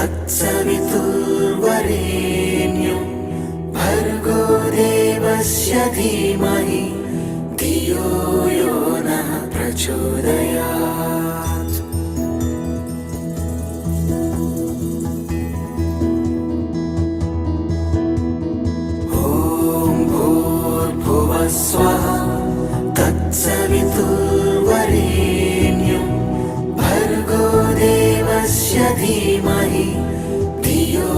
तत्सवितुर्वरेण्यं भर्गो देवस्य धीमहि धियो यो नः प्रचोदयात्। ॐ भूर्भुवः स्वः तत्सवितुर्वरेण्यं भर्गो देवस्य धीमहि धियो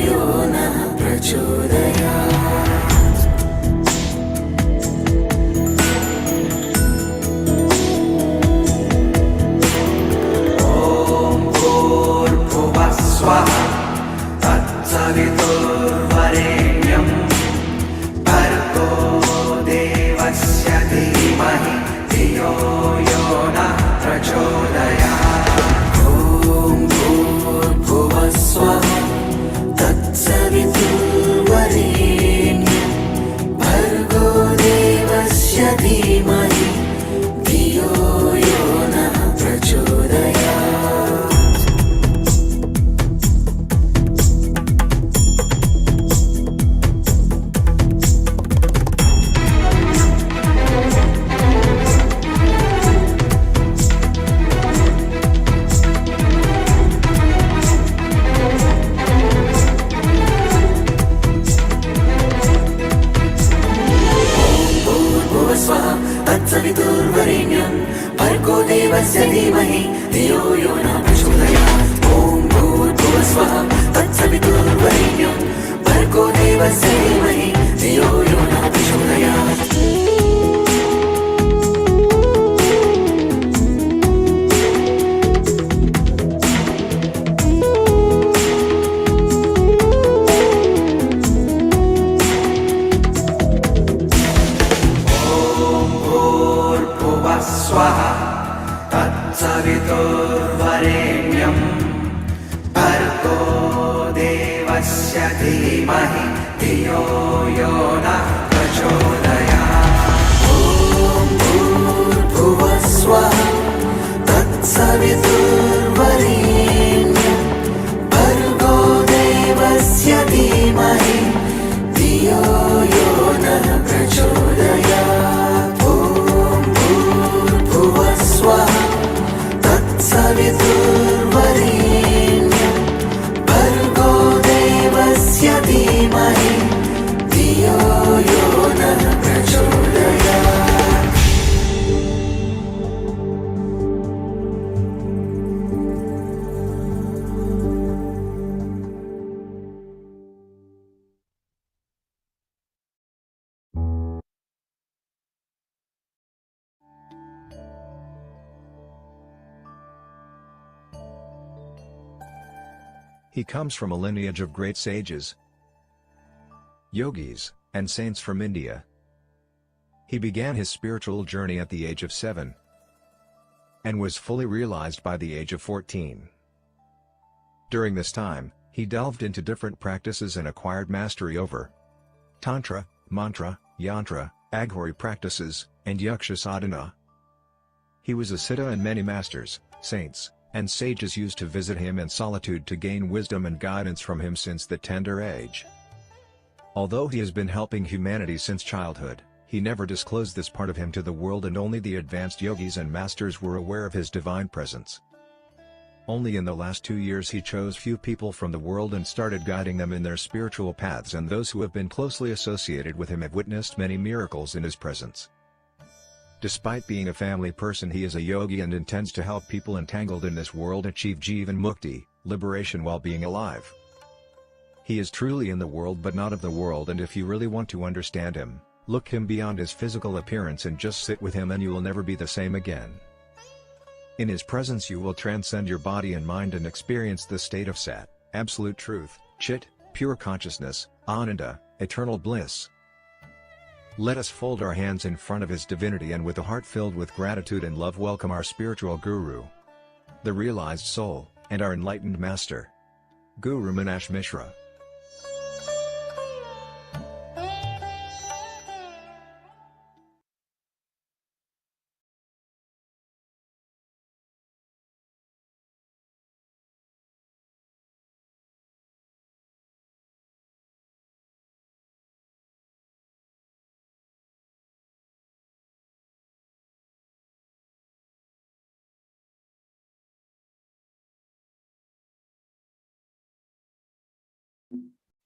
यो नः प्रचोदयात्। ॐ भूर्भुवः स्वः तत्सवितुर्वरेण्यं भर्गो देवस्य धीमहि धियो यो नः प्रचोदयात्। ॐ भूर्भुवः स्वः तत्सवितुर्वरेण्यं भर्गो देवस्य धीमहि धियो यो नः प्रचोदयात्। तत्सवितुर्वरेण्यं भर्गो देवस्य धीमहि धियो यो नः प्रचोदयात्। ॐ भूर्भुवः स्वः तत्सवितुर्वरेण्यं भर्गो देवस्य धीमहि धियो यो नः प्रचोदयात्। स्वः तत्सवितुर्वरेण्यं भर्गो देवस्य धीमहि धियो यो नः प्रचोदयात्। ॐ भूर्भुवः स्वः तत्सवितुर्वरेण्यं भर्गो देवस्य धीमहि धियो यो नः प्रचोदयात्। स्वः तत्सवितुर्वरेण्यं भर्गो देवस्य धीमहि धियो यो नः प्रचोदयात्। He comes from a lineage of great sages, yogis, and saints from India. He began his spiritual journey at the age of 7 and was fully realized by the age of 14. During this time, he delved into different practices and acquired mastery over Tantra, Mantra, Yantra, Aghori practices, and Yaksha sadhana. He was a siddha, and many masters, saints, and sages used to visit him in solitude to gain wisdom and guidance from him since the tender age. Although he has been helping humanity since childhood, he never disclosed this part of him to the world, and only the advanced yogis and masters were aware of his divine presence. Only in the last 2 years he chose few people from the world and started guiding them in their spiritual paths, and those who have been closely associated with him have witnessed many miracles in his presence. Despite being a family person, he is a yogi and intends to help people entangled in this world achieve Jivan Mukti, liberation while being alive. He is truly in the world but not of the world, and if you really want to understand him, look him beyond his physical appearance and just sit with him, and you will never be the same again. In his presence you will transcend your body and mind and experience the state of Sat, absolute truth, Chit, pure consciousness, Ananda, eternal bliss. Let us fold our hands in front of his divinity and with a heart filled with gratitude and love welcome our spiritual guru, the realized soul, and our enlightened master, Guru Manash Mishra.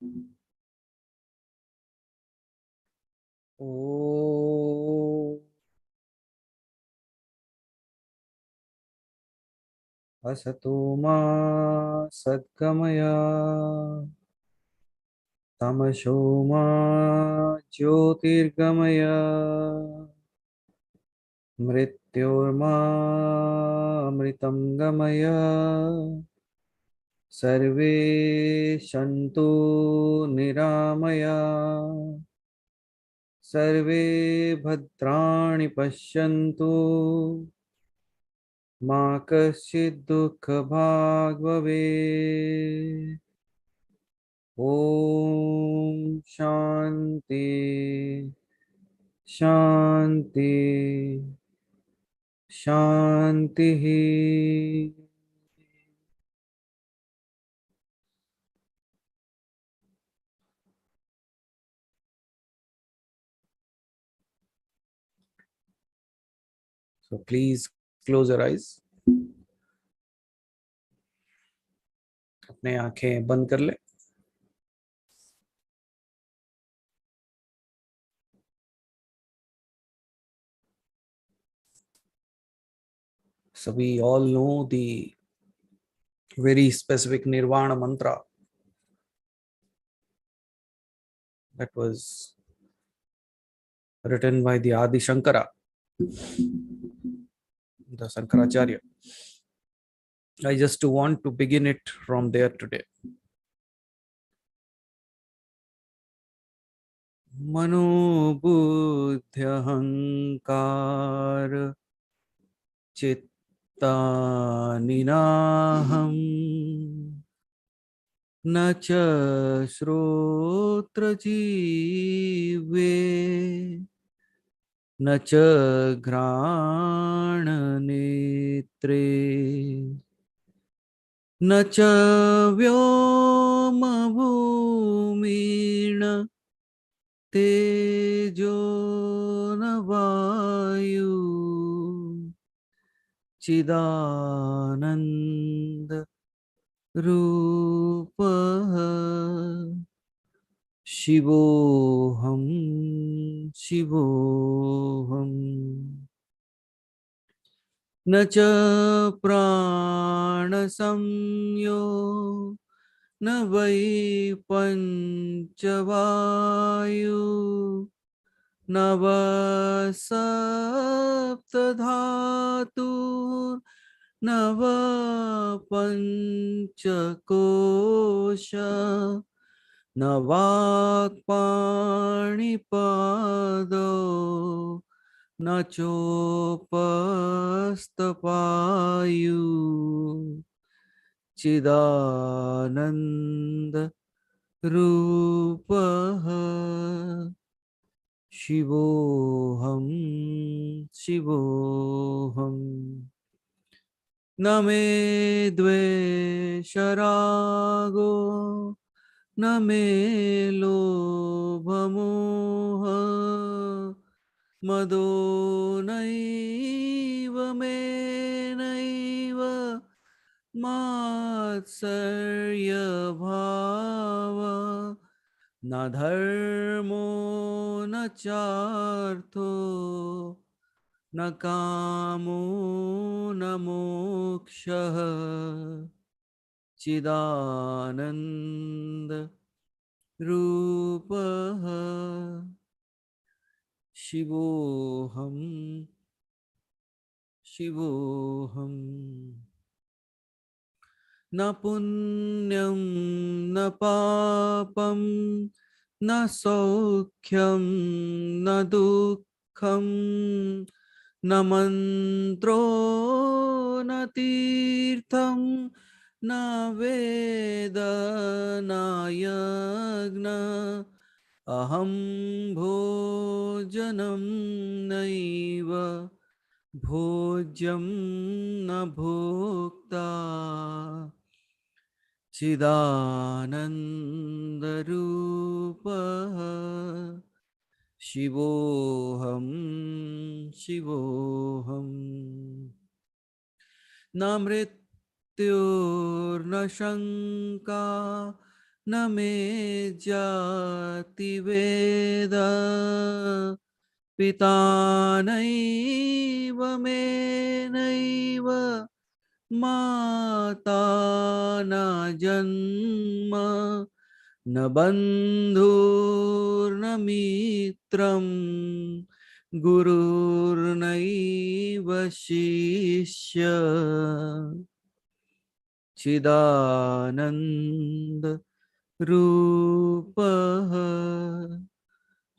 ॐ असतो मा सद्गमय तमसो मा ज्योतिर्गमय मृत्योर्मा अमृतं गमय सर्वे सन्तु निरामया सर्वे भद्राणि पश्यन्तु मा कश्चित् दुःखभाग् भवेत्। ॐ शान्ति शान्ति शान्तिः। So please close your eyes. अपने आंखें बंद कर ले। So we all know the very specific Nirvana mantra that was written by the Adi Shankara, the Sankaracharya. I just want to begin it from there today. Mano buddhya hankar चित्ता निनाहम न च श्रोत्र जीवे न च घ्राण नेत्रे न च व्योम भूमिर्न तेजो न वायु चिदानंद रूपः शिवोऽहं शिवोऽहम् न च प्राणसंयो न वै पञ्चवायु न वा सप्तधातु न वा पञ्चकोश न वाक्पाणिपादो न चोपस्तपायु चिदानन्द रूपः शिवोऽहं शिवोऽहम् न मे द्वेषरागो न मे लोभमोह मदो नैव मे नैव मात्सर्यभाव न धर्मो न चार्थो न कामो न मोक्षः चिदानन्द रूपः शिवोऽहं शिवोऽहम् न पुण्यं न पापं न सौख्यं न दुःखं न मन्त्रो न तीर्थं न वेद न यज्ञ अहं भोजनं नैव भोज्यं न भोक्ता चिदानन्दरूपः शिवोऽहं शिवोऽहम् न मृत्युर्न शङ्का न मे जाति वेदा पिता नैव मे नैव माता न जन्म न बन्धुर्न मित्रं गुरुर्नैव शिष्य चिदानन्द रूपः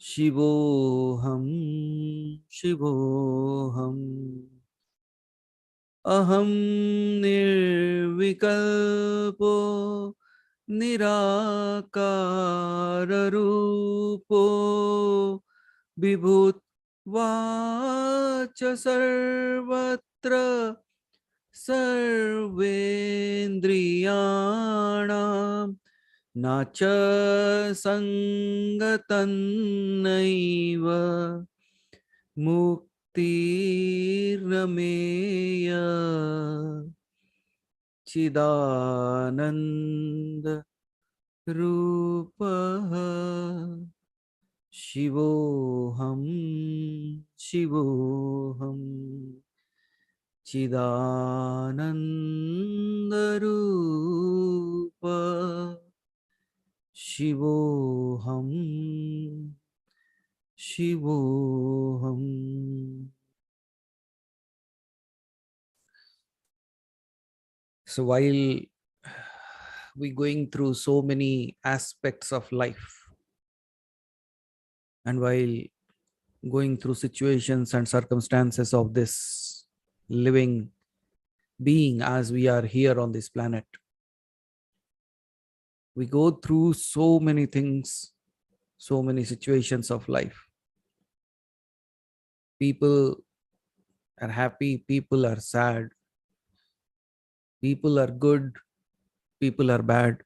शिवोऽहं शिवोऽहम् अहं निर्विकल्पो निराकाररूपो विभूत्वाच सर्वत्र सर्वेन्द्रियाणां न च सङ्गतन्नैव मुक्तिर्नमेय चिदानन्द रूपः शिवोऽहं शिवोऽहम् चिदानन्द रूप शिवोऽहं शिवोऽहम्. So while we going through so many aspects of life, and while going through situations and circumstances of this living being as we are here on this planet, we go through so many things, so many situations of life. People are happy, people are sad, people are good, people are bad.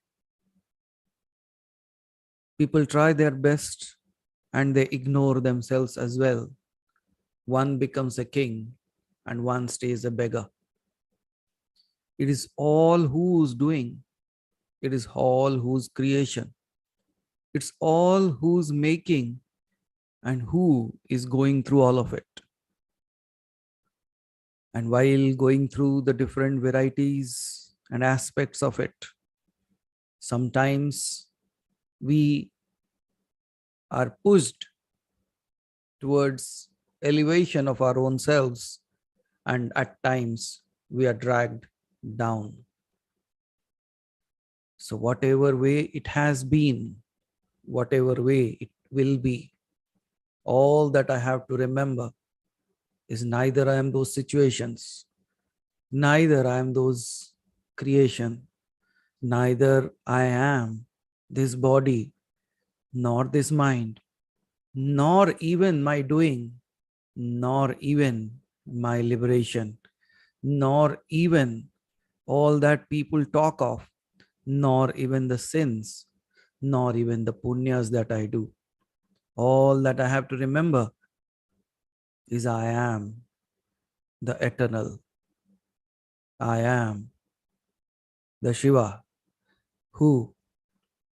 People try their best and they ignore themselves as well. One becomes a king and one stays a beggar. It is all who's doing. It is all whose creation. It's all who's making and who is going through all of it. And while going through the different varieties and aspects of it, sometimes we are pushed towards elevation of our own selves, and at times we are dragged down. So whatever way it has been, whatever way it will be, all that I have to remember is neither I am those situations, neither I am those creation, neither I am this body, nor this mind, nor even my doing, nor even my liberation, nor even all that people talk of, nor even the sins, nor even the punyas that I do. All that I have to remember is I am the eternal. I am the Shiva who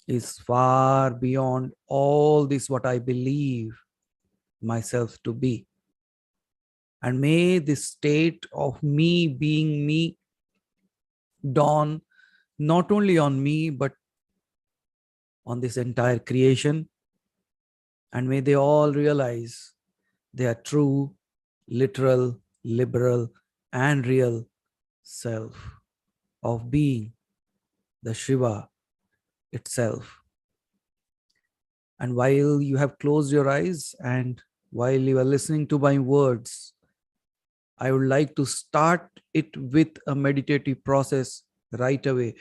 is far beyond all this what I believe myself to be. And may this state of me being me dawn not only on me but on this entire creation. And may they all realize their true, literal, liberal, and real self of being the Shiva itself. And while you have closed your eyes and while you are listening to my words, I would like to start it with a meditative process right away,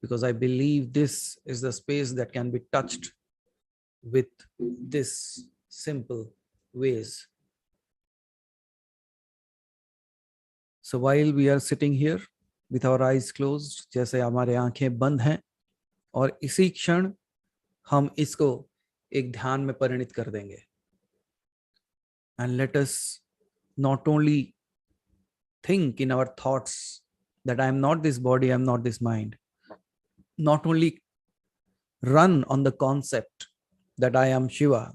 because I believe this is the space that can be touched with this simple ways. So while we are sitting here with our eyes closed, जैसे हमारे आंखें बंद हैं, और इसी क्षण हम इसको एक ध्यान में परिणित कर देंगे. And let us not only think in our thoughts that I am not this body, I am not this mind. Not only run on the concept that I am Shiva,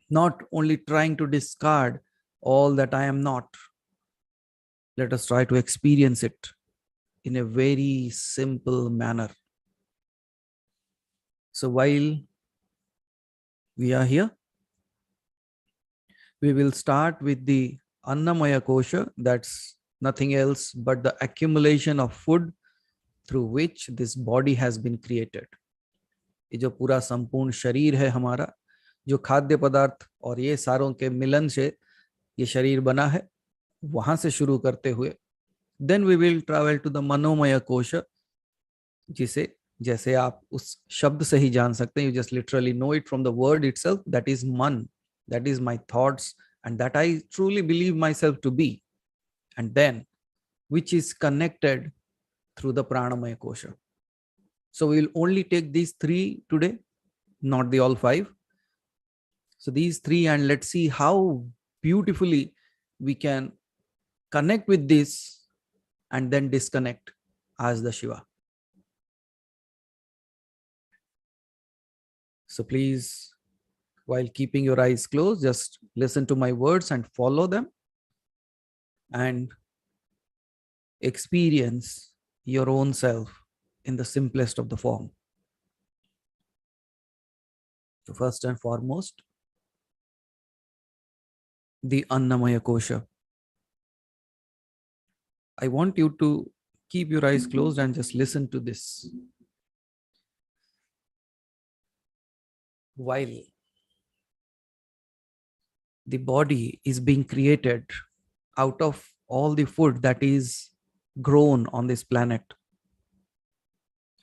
not only trying to discard all that I am not. Let us try to experience it in a very simple manner. So while we are here, we will start with the Annamaya Kosha, that's nothing else but the accumulation of food through which this body has been created. ये जो पूरा संपूर्ण शरीर है हमारा, जो खाद्य पदार्थ और ये सारों के मिलन से ये शरीर बना है, वहां से शुरू करते हुए then we will travel to the manomaya kosha, जिसे जैसे आप उस शब्द से ही जान सकते हैं, you just literally know it from the word itself, that is man, that is my thoughts and that I truly believe myself to be, and then which is connected through the pranamaya kosha. So we will only take these three today, not the all five. So these three, and let's see how beautifully we can connect with this and then disconnect as the Shiva. So please, while keeping your eyes closed, just listen to my words and follow them and experience your own self in the simplest of the form. So first and foremost, the Annamaya Kosha. I want you to keep your eyes closed and just listen to this. While the body is being created out of all the food that is grown on this planet,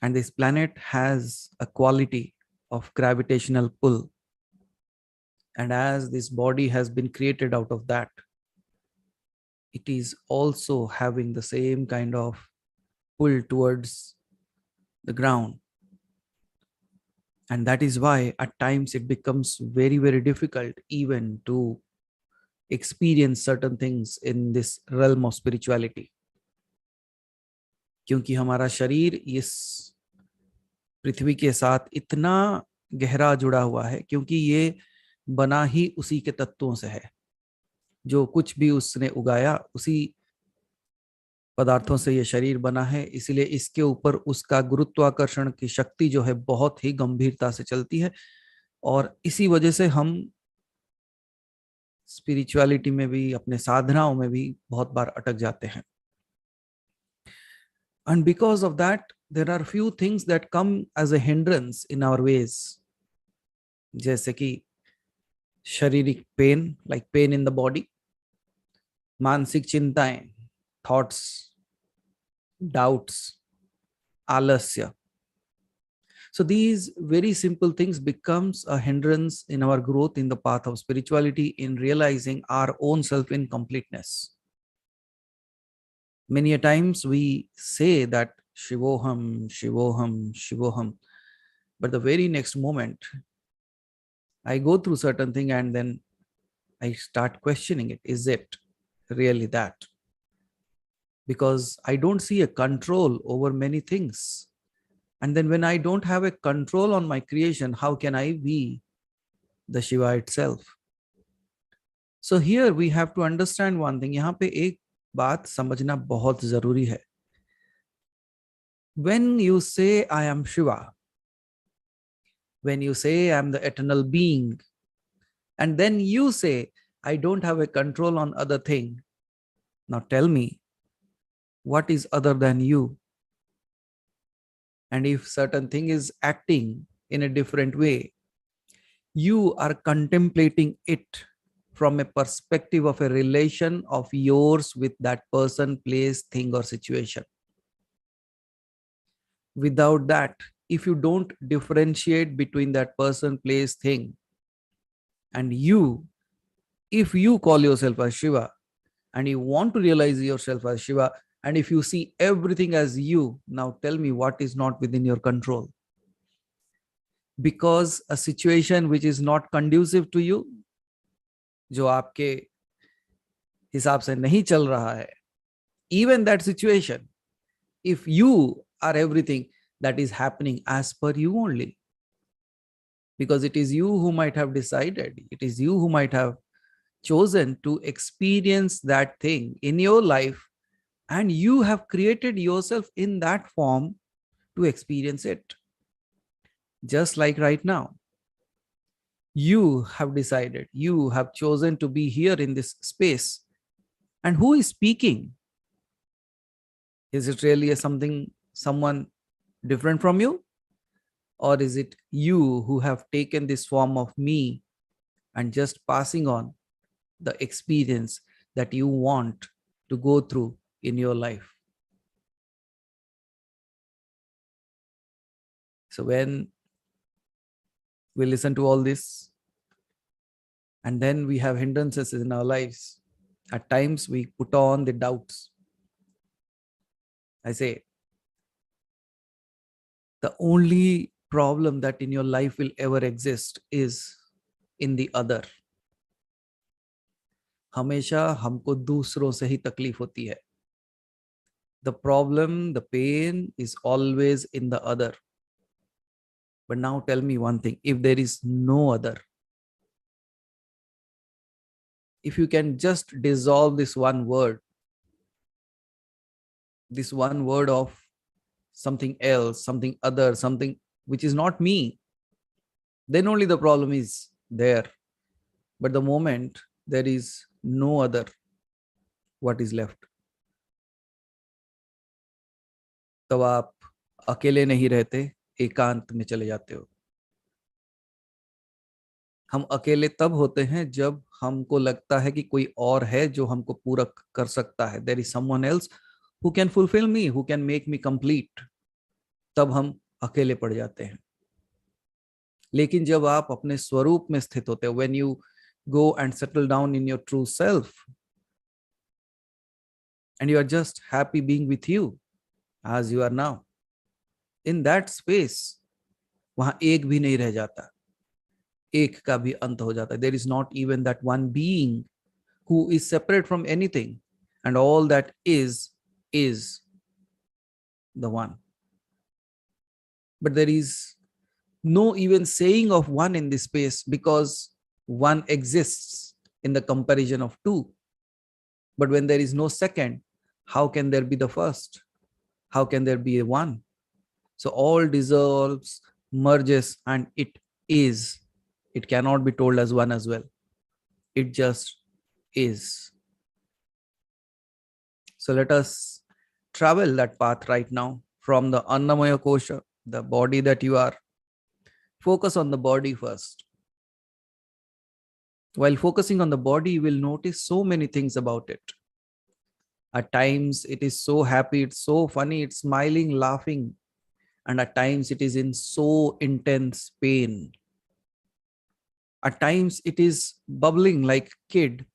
and this planet has a quality of gravitational pull, and as this body has been created out of that, it is also having the same kind of pull towards the ground. And that is why at times it becomes very, very difficult even to experience certain things in this realm of spirituality. क्योंकि हमारा शरीर इस पृथ्वी के साथ इतना गहरा जुड़ा हुआ है, क्योंकि ये बना ही उसी के तत्वों से है, जो कुछ भी उसने उगाया उसी पदार्थों से ये शरीर बना है, इसलिए इसके ऊपर उसका गुरुत्वाकर्षण की शक्ति जो है बहुत ही गंभीरता से चलती है, और इसी वजह से हम स्पिरिचुअलिटी में भी, अपने साधनाओं में भी बहुत बार अटक जाते हैं. And because of that, there are few things that come as a hindrance in our ways. जैसे कि शारीरिक pen, like pain in the body, मानसिक चिंताएं, thoughts, doubts, alasya. So these very simple things becomes a hindrance in our growth in the path of spirituality, in realizing our own self in completeness. Many a times we say that Shivoham, Shivoham, Shivoham, but the very next moment I go through certain thing and then I start questioning it. Is it really that? Because I don't see a control over many things. And then when I don't have a control on my creation, how can I be the Shiva itself? So here we have to understand one thing. यहाँ पे एक बात समझना बहुत जरूरी है. When you say I am Shiva, when you say I am the eternal being, and then you say I don't have a control on other thing, now tell me, what is other than you? And if certain thing is acting in a different way, you are contemplating it from a perspective of a relation of yours with that person, place, thing, or situation. Without that, if you don't differentiate between that person, place, thing, and you, if you call yourself as Shiva and you want to realize yourself as Shiva, and if you see everything as you, now tell me what is not within your control. Because a situation which is not conducive to you, जो आपके हिसाब से नहीं चल रहा है, even that situation, if you are everything, that is happening as per you only. Because it is you who might have decided, it is you who might have chosen to experience that thing in your life, and you have created yourself in that form to experience it. Just like right now, you have decided, you have chosen to be here in this space. And who is speaking? Is it really someone different from you? Or is it you who have taken this form of me and just passing on the experience that you want to go through in your life? So when we listen to all this, and then we have hindrances in our lives, at times we put on the doubts. I say, the only problem that in your life will ever exist is in the other. हमेशा हमको दूसरों से ही तकलीफ होती है. The problem, the pain is always in the other. But now tell me one thing, if there is no other, if you can just dissolve this one word of something else, something other, something which is not me, then only the problem is there. But the moment there is no other, what is left? तब आप अकेले नहीं रहते, एकांत में चले जाते हो. हम अकेले तब होते हैं जब हमको लगता है कि कोई और है जो हमको पूरक कर सकता है. There is someone else who can fulfill me, who can make me complete. तब हम अकेले पड़ जाते हैं. लेकिन जब आप अपने स्वरूप में स्थित होते हो, when you go and settle down in your true self, and you are just happy being with you as you are now, in that space, वहां एक भी नहीं रह जाता, एक का भी अंत हो जाता. There is not even that one being who is separate from anything, and all that is the one. But there is no even saying of one in this space, because one exists in the comparison of two. But when there is no second, how can there be the first? How can there be a one? So all dissolves, merges, and it is. It cannot be told as one as well. It just is. So let us travel that path right now from the Annamaya Kosha, the body that you are. Focus on the body first. While focusing on the body, you will notice so many things about it. At times, it is so happy, it's so funny, it's smiling, laughing. And at times, it is in so intense pain. At times, it is bubbling like kid.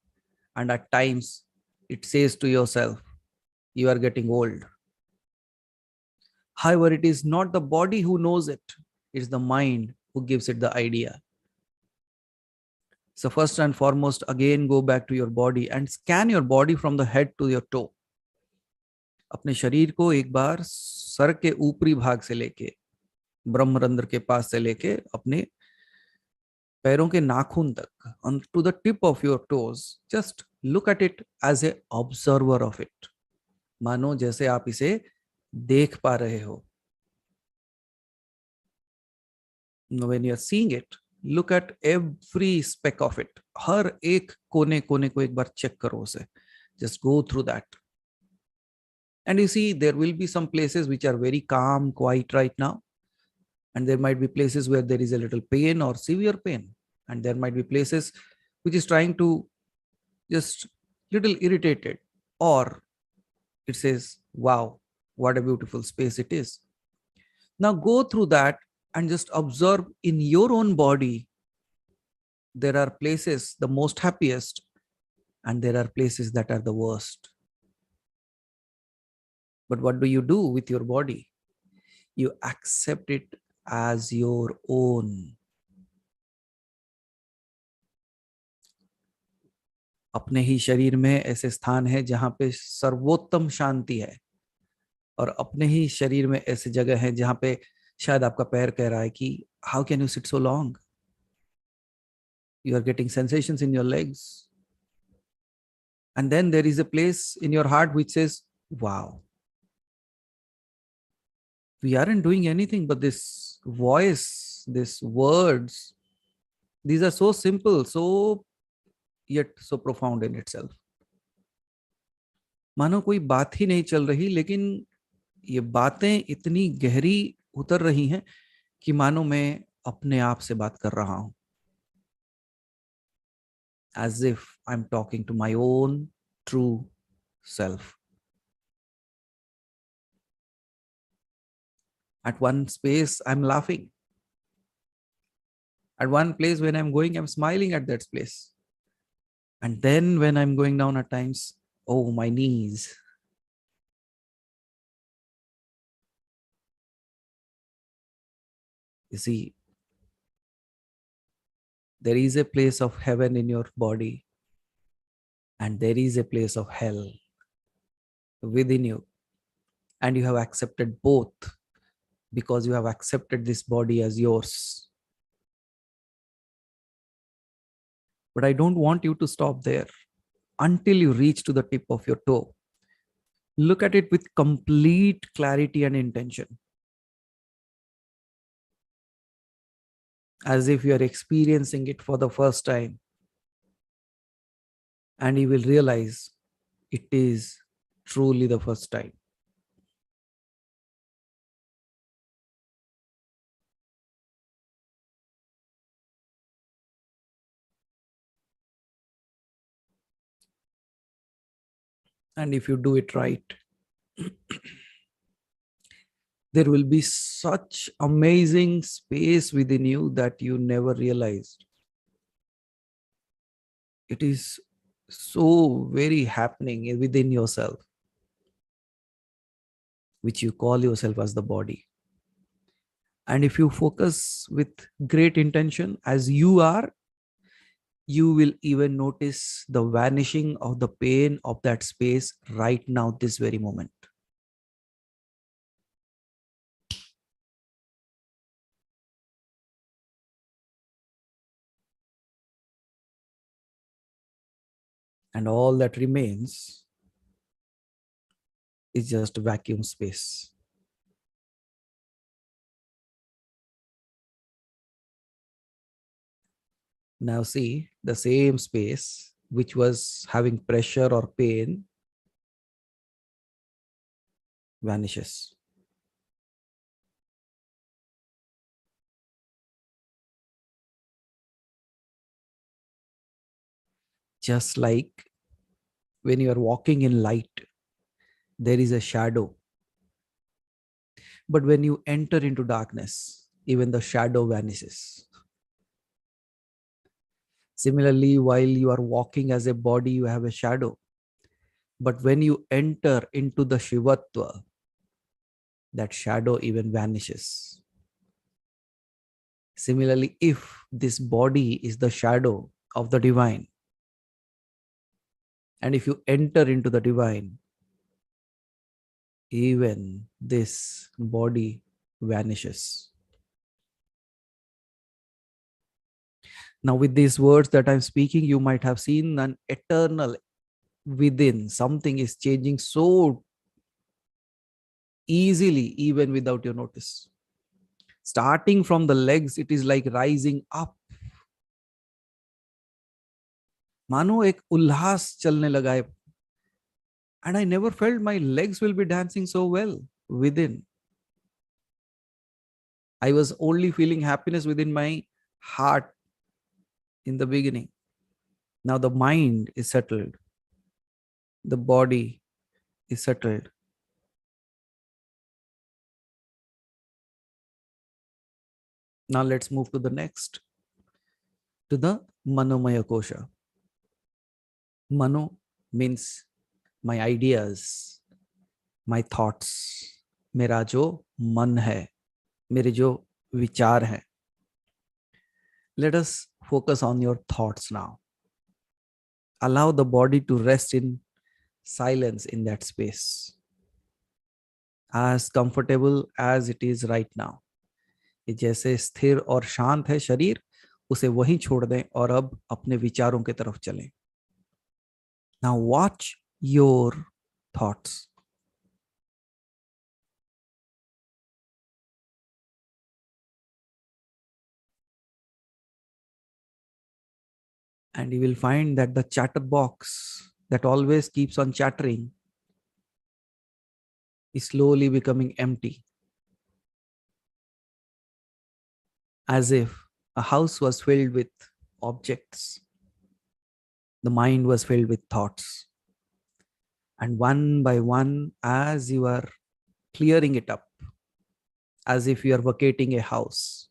And at times, it says to yourself, you are getting old. However, it is not the body who knows it. It's the mind who gives it the idea. So first and foremost, again, go back to your body and scan your body from the head to your toe. अपने शरीर को एक बार sir के ऊपरी भाग से लेके, ब्रह्मरंध्र के पास से लेके, अपने पैरों के नाखून तक, on to the tip of your toes, just look at it as a observer of it. मानो जैसे आप इसे देख पा रहे हो. When you are seeing it, look at every speck of it. हर एक कोने कोने को एक बार चेक करो उसे. Just go through that. And you see, there will be some places which are very calm, quiet right now. And there might be places where there is a little pain or severe pain. And there might be places which is trying to just little irritated. Or it says, wow, what a beautiful space it is. Now go through that and just observe in your own body. There are places the most happiest, and there are places that are the worst. But what do you do with your body? You accept it as your own. अपने ही शरीर में ऐसे स्थान है जहां पे सर्वोत्तम शांति है, और अपने ही शरीर में ऐसी जगह है जहां पे शायद आपका पैर कह रहा है कि how can you sit so long, you are getting sensations in your legs, and then there is a place in your heart which says, wow, we aren't doing anything, but this voice, these words, these are so simple, so yet so profound in itself. मानो कोई बात ही नहीं चल रही, लेकिन ये बातें इतनी गहरी उतर रही हैं कि मानो मैं अपने आप से बात कर रहा हूं, as if I'm talking to my own true self. At one space I'm laughing, at one place when I'm going I'm smiling at that place, and then when I'm going down at times, oh my knees. You see, there is a place of heaven in your body, and there is a place of hell within you. And you have accepted both because you have accepted this body as yours. But I don't want you to stop there until you reach to the tip of your toe. Look at it with complete clarity and intention, as if you are experiencing it for the first time. And you will realize it is truly the first time. And if you do it right, there will be such amazing space within you that you never realized. It is so very happening within yourself, which you call yourself as the body. And if you focus with great intention as you are, you will even notice the vanishing of the pain of that space right now, this very moment. And all that remains is just vacuum space. Now see, the same space which was having pressure or pain vanishes. Just like when you are walking in light, there is a shadow. But when you enter into darkness, even the shadow vanishes. Similarly, while you are walking as a body, you have a shadow. But when you enter into the Shivatva, that shadow even vanishes. Similarly, if this body is the shadow of the divine, and if you enter into the divine, even this body vanishes. Now, with these words that I'm speaking, you might have seen an eternal within. Something is changing so easily, even without your notice. Starting from the legs, it is like rising up. मानो एक उल्लास चलने लगा है. And I never felt my legs will be dancing so well within. I was only feeling happiness within my heart in the beginning. Now the mind is settled. The body is settled. Now let's move to the next, to the Manomaya Kosha. Mano means my ideas, my thoughts, मेरा जो मन है, मेरे जो विचार हैं. Let us focus on your thoughts now. Allow the body to rest in silence in that space. as comfortable as it is right now. कि जैसे स्थिर और शांत है शरीर, उसे वहीं छोड़ दें और अब अपने विचारों की तरफ चलें. Now watch your thoughts. And you will find that the chatterbox that always keeps on chattering is slowly becoming empty, as if a house was filled with objects. The mind was filled with thoughts. And one by one, as you are clearing it up, as if you are vacating a house,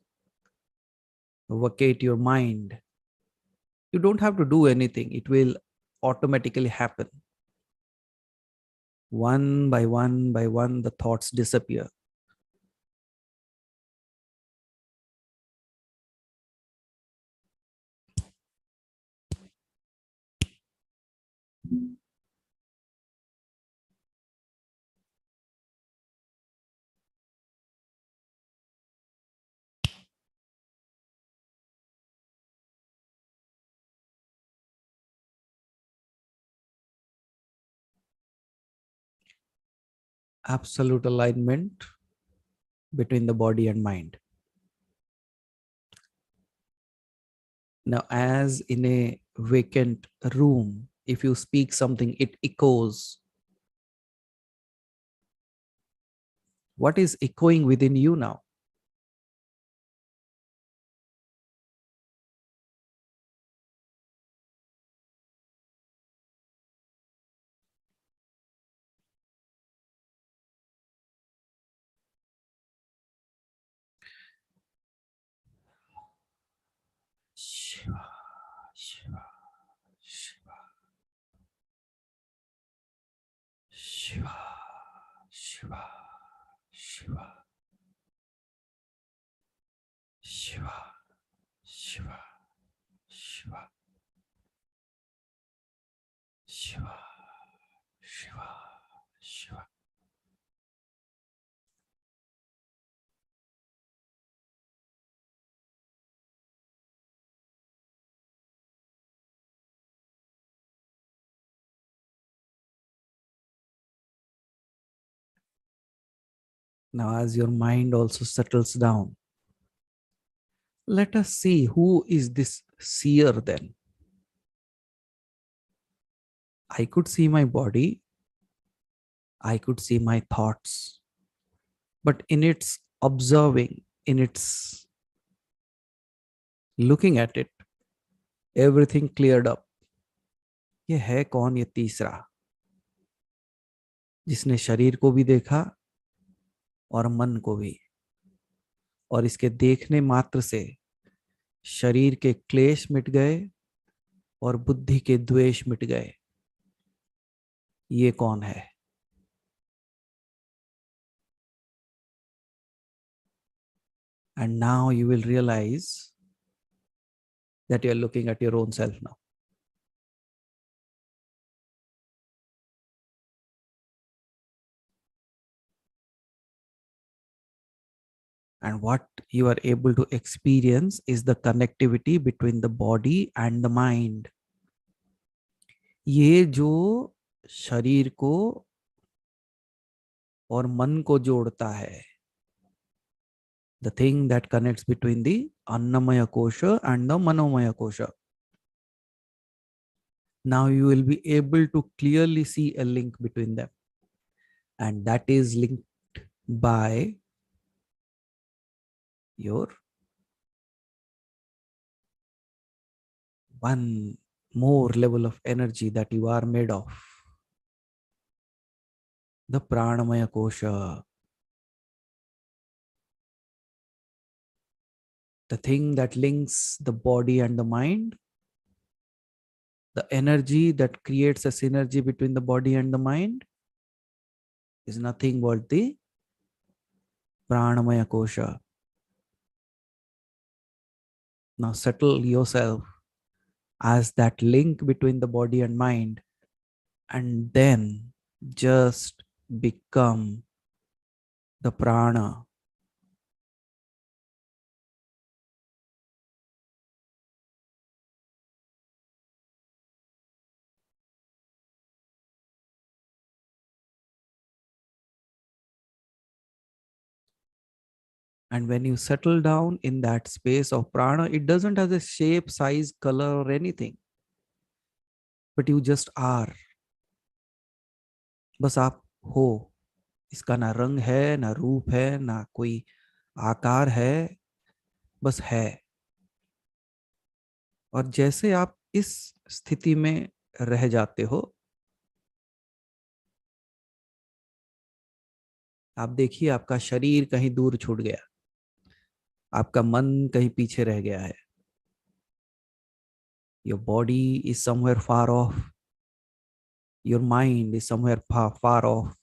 vacate your mind. You don't have to do anything, it will automatically happen. One by one, the thoughts disappear. Absolute alignment between the body and mind. Now, as in a vacant room, if you speak something, it echoes. What is echoing within you now? Shiva, Shiva, Shiva, Shiva, Shiva, Shiva, Shiva, Shiva, Shiva, Shiva, Shiva, Shiva. Now, as your mind also settles down, let us see who is this seer then. I could see my body, I could see my thoughts, but in its observing, in its looking at it, everything cleared up. ये है कौन ये तीसरा, जिसने शरीर को भी देखा और मन को भी, और इसके देखने मात्र से शरीर के क्लेश मिट गए और बुद्धि के द्वेष मिट गए. ये कौन है? And now you will realize that you are looking at your own self now. And what you are able to experience is the connectivity between the body and the mind. ये जो शरीर को और मन को जोड़ता है, the thing that connects between the Annamaya Kosha and the Manomaya Kosha. Now you will be able to clearly see a link between them. And that is linked by your one more level of energy that you are made of. The Pranamaya Kosha. The thing that links the body and the mind. The energy that creates a synergy between the body and the mind is nothing but the Pranamaya Kosha. Now settle yourself as that link between the body and mind, and then just become the prana. And when you settle down in that space of prana, it doesn't have a shape, size, color, or anything, but you just are. बस आप हो. इसका ना रंग है, ना रूप है, ना कोई आकार है, बस है. और जैसे आप इस स्थिति में रह जाते हो, आप देखिए आपका शरीर कहीं दूर छूट गया, आपका मन कहीं पीछे रह गया है. Your body is somewhere far of, your mind is somewhere far of,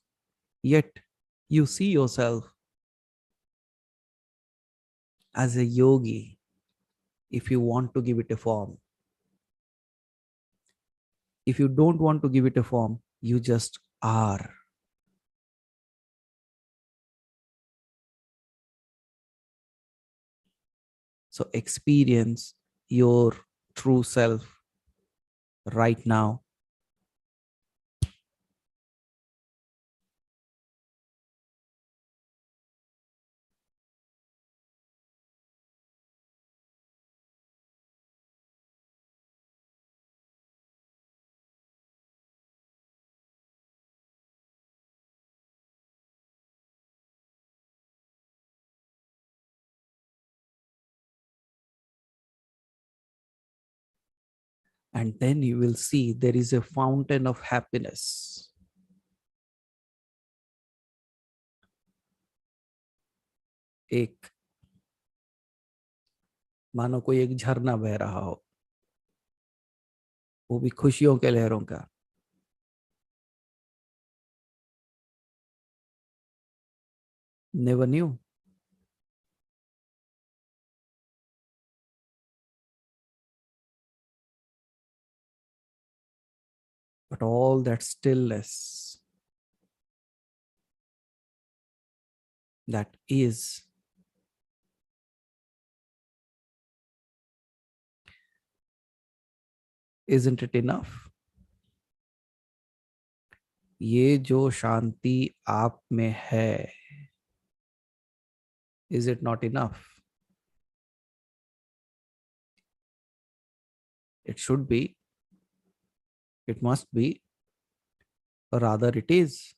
yet you see yourself as a yogi. If you want to give it a form, if you don't want to give it a form, you just are. So experience your true self right now. And then you will see there is a fountain of happiness. एक मानो कोई एक झरना बह रहा हो, वो भी खुशियों के लहरों का. Never knew. But all that stillness that is, isn't it enough? ये जो शांति आप में है, is it not enough? It should be, it must be, or rather it is.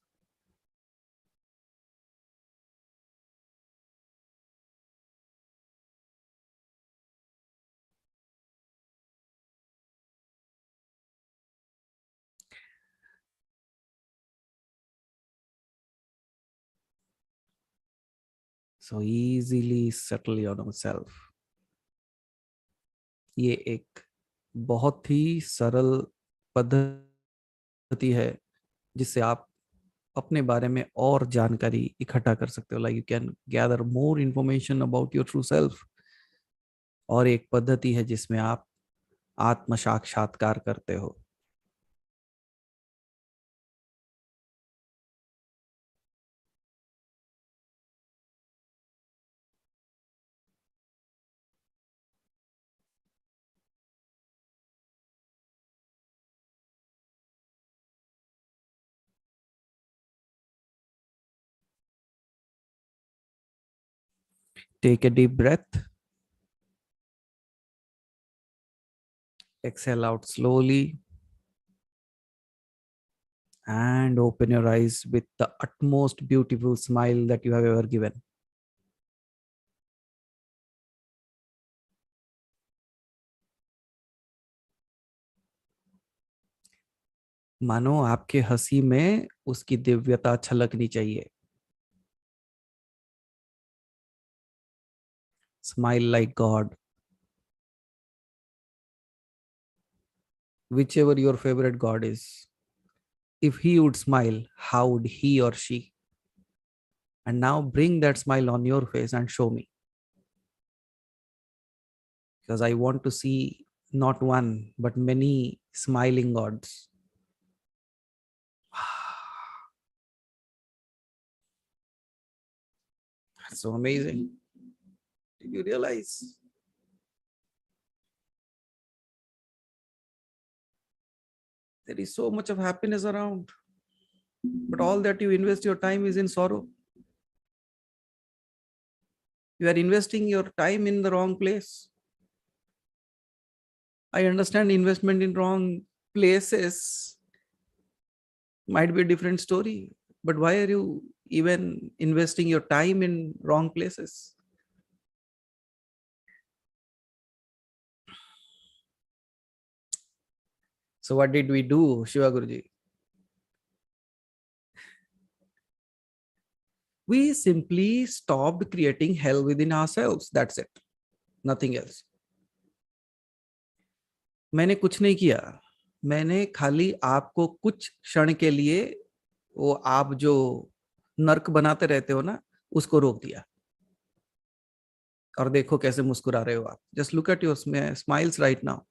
So easily settle yourself. ये एक बहुत ही सरल पद्धति है जिससे आप अपने बारे में और जानकारी इकट्ठा कर सकते हो. Like you can gather more information about your true self. और एक पद्धति है जिसमें आप आत्म साक्षात्कार करते हो. Take a deep breath. Exhale out slowly. And open your eyes with the utmost beautiful smile that you have ever given. मानो आपके हंसी में उसकी दिव्यता छलकनी चाहिए. Smile like God. Whichever your favorite God is, if he would smile, how would he or she? And now bring that smile on your face and show me. Because I want to see not one, but many smiling gods. So amazing. Did you realize? There is so much of happiness around, but all that you invest your time is in sorrow. You are investing your time in the wrong place. I understand investment in wrong places might be a different story, but why are you even investing your time in wrong places? So what did we do, Shiva Guruji? We simply stopped creating hell within ourselves. That's it. Nothing else. मैंने कुछ नहीं किया. मैंने खाली आपको कुछ क्षण के लिए वो आप जो नर्क बनाते रहते हो ना, उसको रोक दिया. और देखो कैसे मुस्कुरा रहे हो आप. Just look at your smiles right now.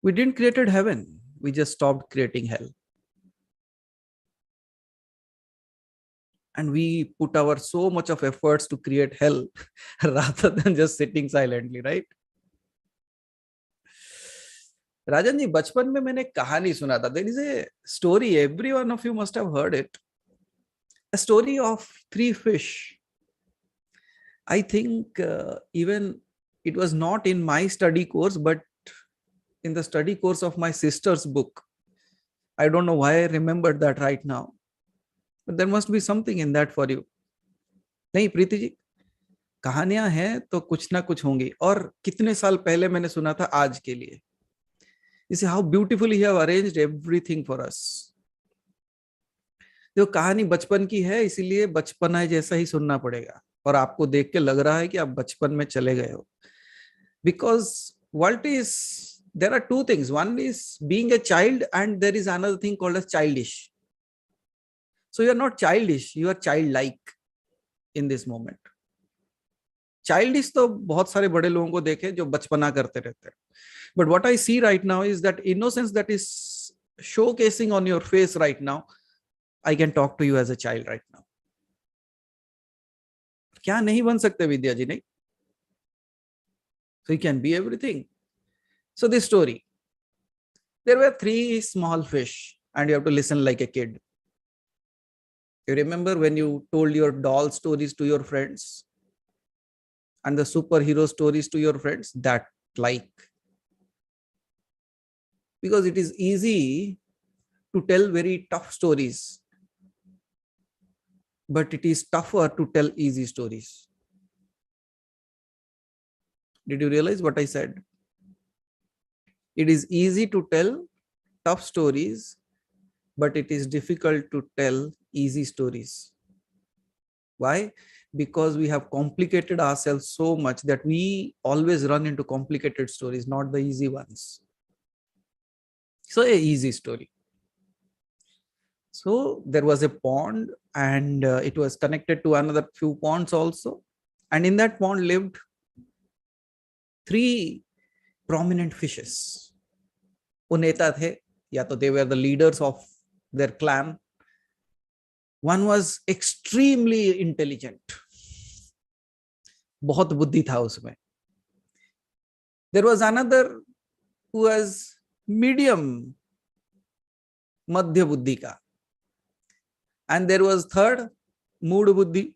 We didn't created heaven. We just stopped creating hell. And we put our so much of efforts to create hell rather than just sitting silently, right? Rajan ji, बचपन में मैंने कहानी सुना था. There is a story, every one of you must have heard it. A story of 3 fish. I think even it was not in my study course, but in the study course of my sister's book. I don't know why I remembered that right now, but there must be something in that for you. नहीं प्रीति जी, कहानियां हैं तो कुछ ना कुछ होंगी. और कितने साल पहले मैंने सुना था आज के लिए. You see how beautifully he have arranged everything for us. जो कहानी बचपन की है, इसीलिए बचपना जैसा ही सुनना पड़ेगा. और आपको देख के लग रहा है कि आप बचपन में चले गए हो. Because what is, there are 2 things. One is being a child, and there is another thing called as childish. So you are not childish, you are childlike in this moment. Childish तो बहुत सारे बड़े लोगों को देखे जो बचपना करते रहते हैं. But what I see right now is that innocence that is showcasing on your face right now. I can talk to you as a child right now. क्या नहीं बन सकते विद्या जी? नहीं. So you can be everything. So this story, there were 3 small fish, and you have to listen like a kid. You remember when you told your doll stories to your friends and the superhero stories to your friends? That like, because it is easy to tell very tough stories, but it is tougher to tell easy stories. Did you realize what I said? It is easy to tell tough stories, but it is difficult to tell easy stories. Why? Because we have complicated ourselves so much that we always run into complicated stories, not the easy ones. So a easy story. So there was a pond, and it was connected to another few ponds also. And in that pond lived 3 prominent fishes. वो नेता थे, या तो they were the leaders of their clan. One was extremely intelligent. बहुत बुद्धि था उसमें. There was another who was medium, मध्य बुद्धि का. And there was third, mood बुद्धि.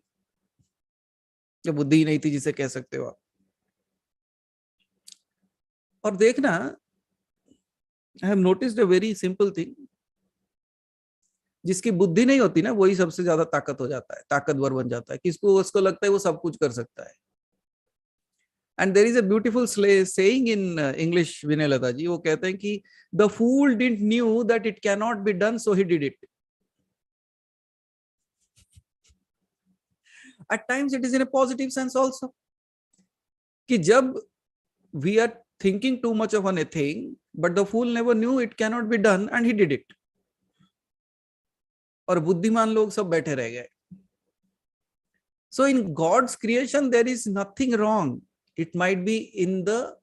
जो बुद्धि ही नहीं थी जिसे कह सकते हो आप. और देखना, I have noticed a very simple thing. जिसकी बुद्धि नहीं होती ना, वही सबसे ज्यादा ताकत हो जाता है, ताकतवर बन जाता है. किसको उसको लगता है वो सब कुछ कर सकता है. And there is a beautiful saying in English, Vinay Lata ji. वो कहते हैं कि the fool didn't knew that it cannot be done, so he did it. At times it is in a positive sense also. कि जब we are thinking too much of a thing, but the fool never knew it cannot be done, and he did it. और बुद्धिमान लोग सब बैठे रह गए. So in God's creation there is nothing wrong. It might be in the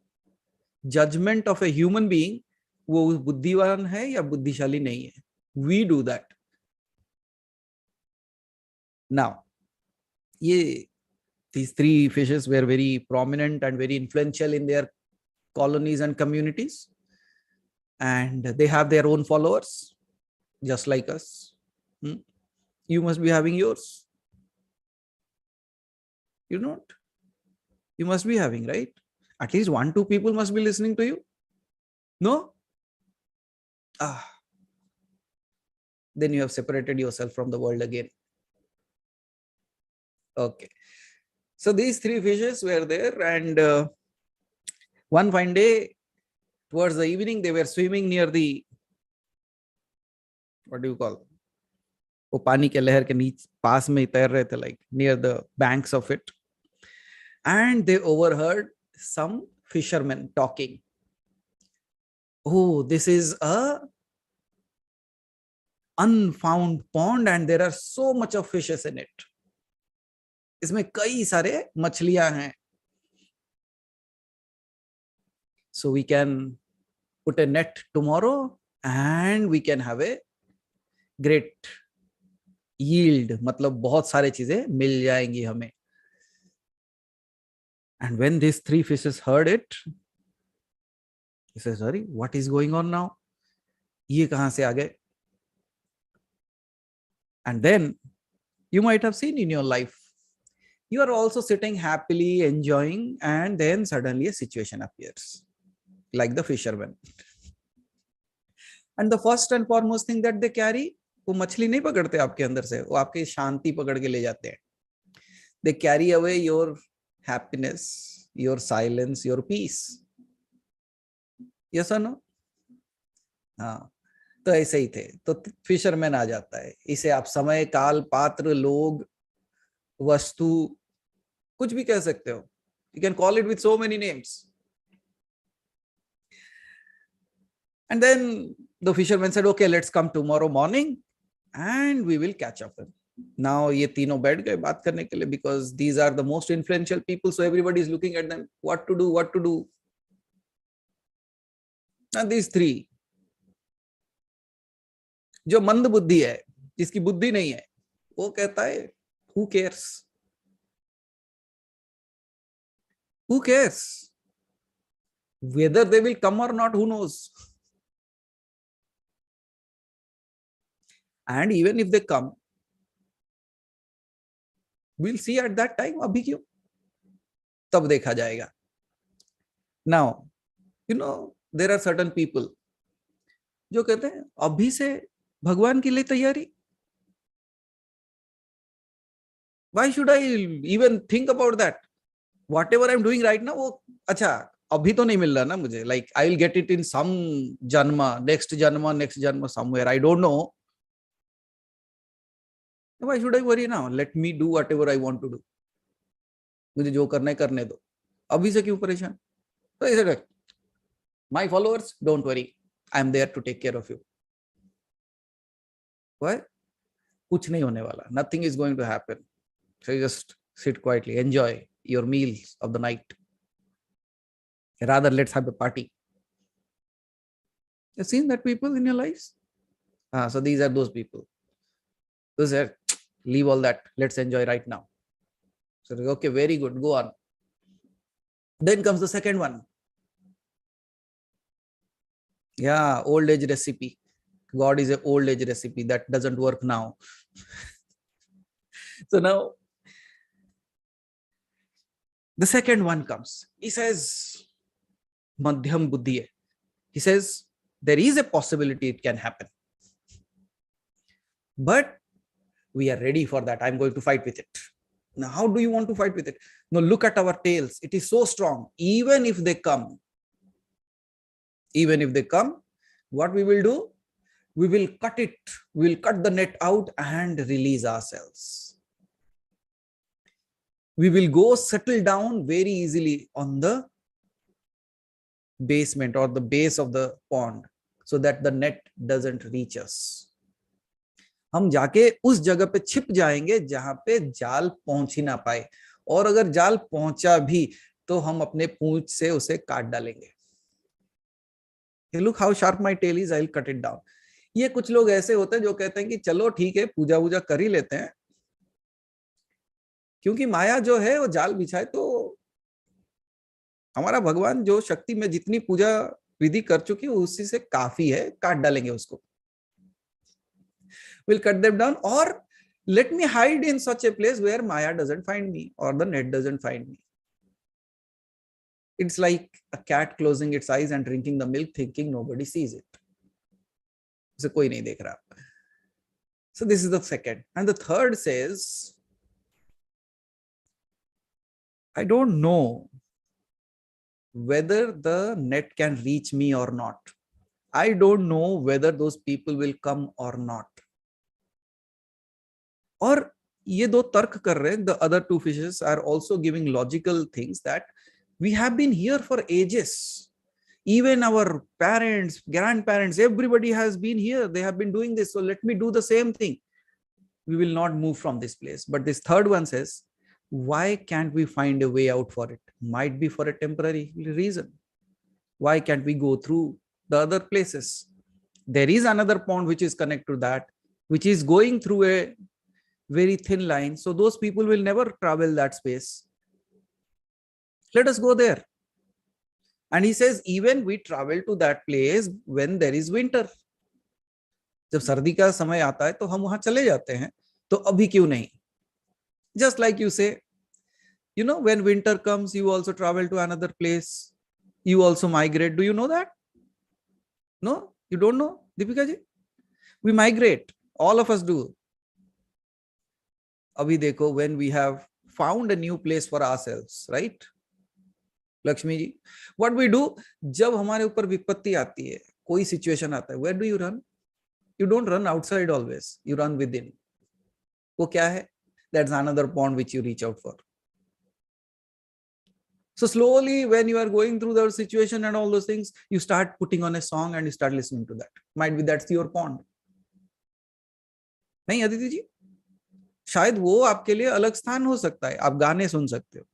judgment of a human being, वो बुद्धिमान है या बुद्धिशाली नहीं है. We do that. Now, ये These three fishes were very prominent and very influential in their colonies and communities, and they have their own followers just like us. You must be having yours. You not? You must be having, right? At least 1-2 people must be listening to you. No? Then you have separated yourself from the world again. Okay. So these three fishes were there, and one fine day, towards the evening, they were swimming near the, what do you call, वो पानी के लहर के नीचे पास में तैर रहे थे, like near the banks of it, and they overheard some fishermen talking. Oh, this is a unfound pond and there are so much of fishes in it. इसमें कई सारे मछलियां हैं. So we can put a net tomorrow and we can have a great yield. मतलब बहुत सारे चीजें मिल जाएंगी हमें. And when these three fishes heard it, he says, sorry, what is going on now? ये कहां से आ गए? And then you might have seen in your life, you are also sitting happily enjoying, and then suddenly a situation appears, like the fisherman. And the first and foremost thing that they carry, वो मछली नहीं पकड़ते आपके अंदर से, वो आपकी शांति पकड़ के ले जाते हैं. They carry away your happiness, your silence, your peace. Yes or no? हाँ, तो ऐसे ही थे. तो फिशरमैन आ जाता है. इसे आप समय, काल, पात्र, लोग, वस्तु, कुछ भी कह सकते हो. You can call it with so many names. And then the fisherman said, okay, let's come tomorrow morning and we will catch up. Now ये तीनों बैठ गए बात करने के लिए, because these are the most influential people, so everybody is looking at them, what to do. And these three, जो मंद बुद्धि है, जिसकी बुद्धि नहीं है, वो कहता है who cares? Who cares? Whether they will come or not, who knows? And even if they come, we'll see at that time. अभी क्यों? तब देखा जाएगा. Now, you know, there are certain people जो कहते हैं अभी से भगवान के लिए तैयारी. Why should I even think about that? Whatever I'm doing right now, वो अच्छा अभी तो नहीं मिल रहा ना मुझे. Like I will get it in some janma, next janma somewhere. I don't know. Why should I worry now? Let me do whatever I want to do. मुझे जो करना है करने दो. अभी से क्यों परेशान? तो ऐसे my followers, don't worry. I am there to take care of you. Why? कुछ नहीं होने वाला. Nothing is going to happen. So you just sit quietly, enjoy your meals of the night. Rather, let's have a party. You've seen that people in your lives? So these are those people. Those are, leave all that. Let's enjoy right now. So okay, very good. Go on. Then comes the second one. Yeah, old age recipe. God is an old age recipe that doesn't work now. So now, the second one comes. He says, Madhyam Buddhi hai. He says, there is a possibility it can happen. But we are ready for that. I'm going to fight with it. Now, how do you want to fight with it? Now, look at our tails. It is so strong. Even if they come, what we will do? We will cut it. We will cut the net out and release ourselves. We will go settle down very easily on the basement or the base of the pond so that the net doesn't reach us. हम जाके उस जगह पे छिप जाएंगे जहां पे जाल पहुंच ही ना पाए, और अगर जाल पहुंचा भी तो हम अपने पूंछ से उसे काट डालेंगे. Look how sharp my tail is, I'll cut it down. ये कुछ लोग ऐसे होते हैं जो कहते हैं कि चलो ठीक है, पूजा वूजा कर ही लेते हैं, क्योंकि माया जो है वो जाल बिछाए तो हमारा भगवान जो शक्ति में जितनी पूजा विधि कर चुकी है उसी से काफी है, काट डालेंगे उसको, विल कट देम डाउन, और let me hide in such a place where Maya doesn't find me or the net doesn't find me. It's like a cat closing its eyes and drinking the milk thinking nobody sees it. उसे कोई नहीं देख रहा. So this is the second. And the third says, I don't know whether the net can reach me or not. I don't know whether those people will come or not. और ये दो तर्क कर रहे हैं. The other two fishes are also giving logical things that we have been here for ages. Even our parents, grandparents, everybody has been here. They have been doing this. So let me do the same thing. We will not move from this place. But this third one says, why can't we find a way out for it? Might be for a temporary reason. Why can't we go through the other places? There is another pond which is connected to that, which is going through a very thin line. So those people will never travel that space. Let us go there. And he says, even we travel to that place when there is winter. जब सर्दी का समय आता है तो हम वहां चले जाते हैं, तो अभी क्यों नहीं? Just like you say, you know, when winter comes, you also travel to another place. You also migrate. Do you know that? No, you don't know, Deepika ji? We migrate. All of us do. Abhi dekho, when we have found a new place for ourselves, right? Lakshmi ji, what we do, जब हमारे ऊपर विपत्ति आती है, कोई situation आता है, where do you run? You don't run outside always, you run within. वो क्या है? That's another pond which you reach out for. So slowly, when you are going through the situation and all those things, you start putting on a song and you start listening to that. Might be that's your pond. नहीं अदिति जी, शायद वो आपके लिए अलग स्थान हो सकता है, आप गाने सुन सकते हो.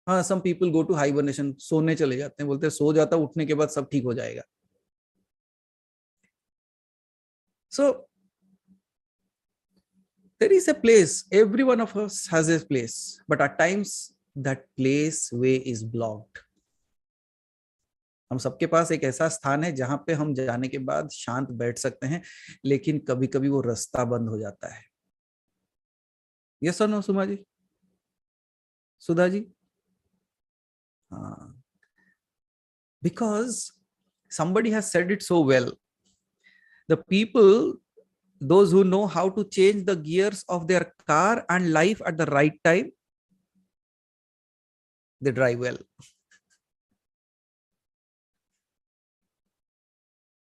हाँ, some people go to hibernation, सोने चले जाते हैं, बोलते हैं सो जाता, उठने के बाद सब ठीक हो जाएगा. So there is a place, every one of us has a place, but at times that place way is blocked. हम सबके पास एक ऐसा स्थान है जहां पे हम जाने के बाद शांत बैठ सकते हैं, लेकिन कभी कभी वो रास्ता बंद हो जाता है. यस और नो सुमा जी, Sudha ji? Because somebody has said it so well. The people, those who know how to change the gears of their car and life at the right time, they drive well.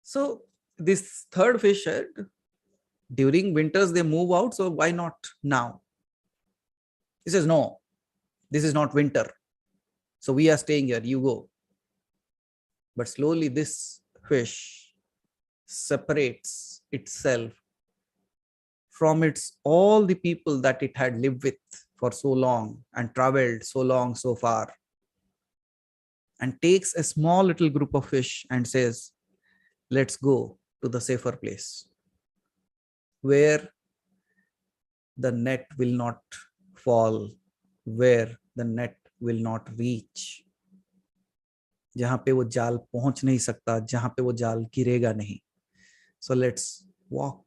So this third fish said, during winters they move out, so why not now? He says, no, this is not winter. So we are staying here, you go. But slowly this fish separates itself from its all the people that it had lived with for so long and traveled so long, so far, and takes a small little group of fish and says, let's go to the safer place where the net will not fall, where the net will not reach, जहां पे वो जाल पहुंच नहीं सकता, जहां पे वो जाल गिरेगा नहीं. So let's walk.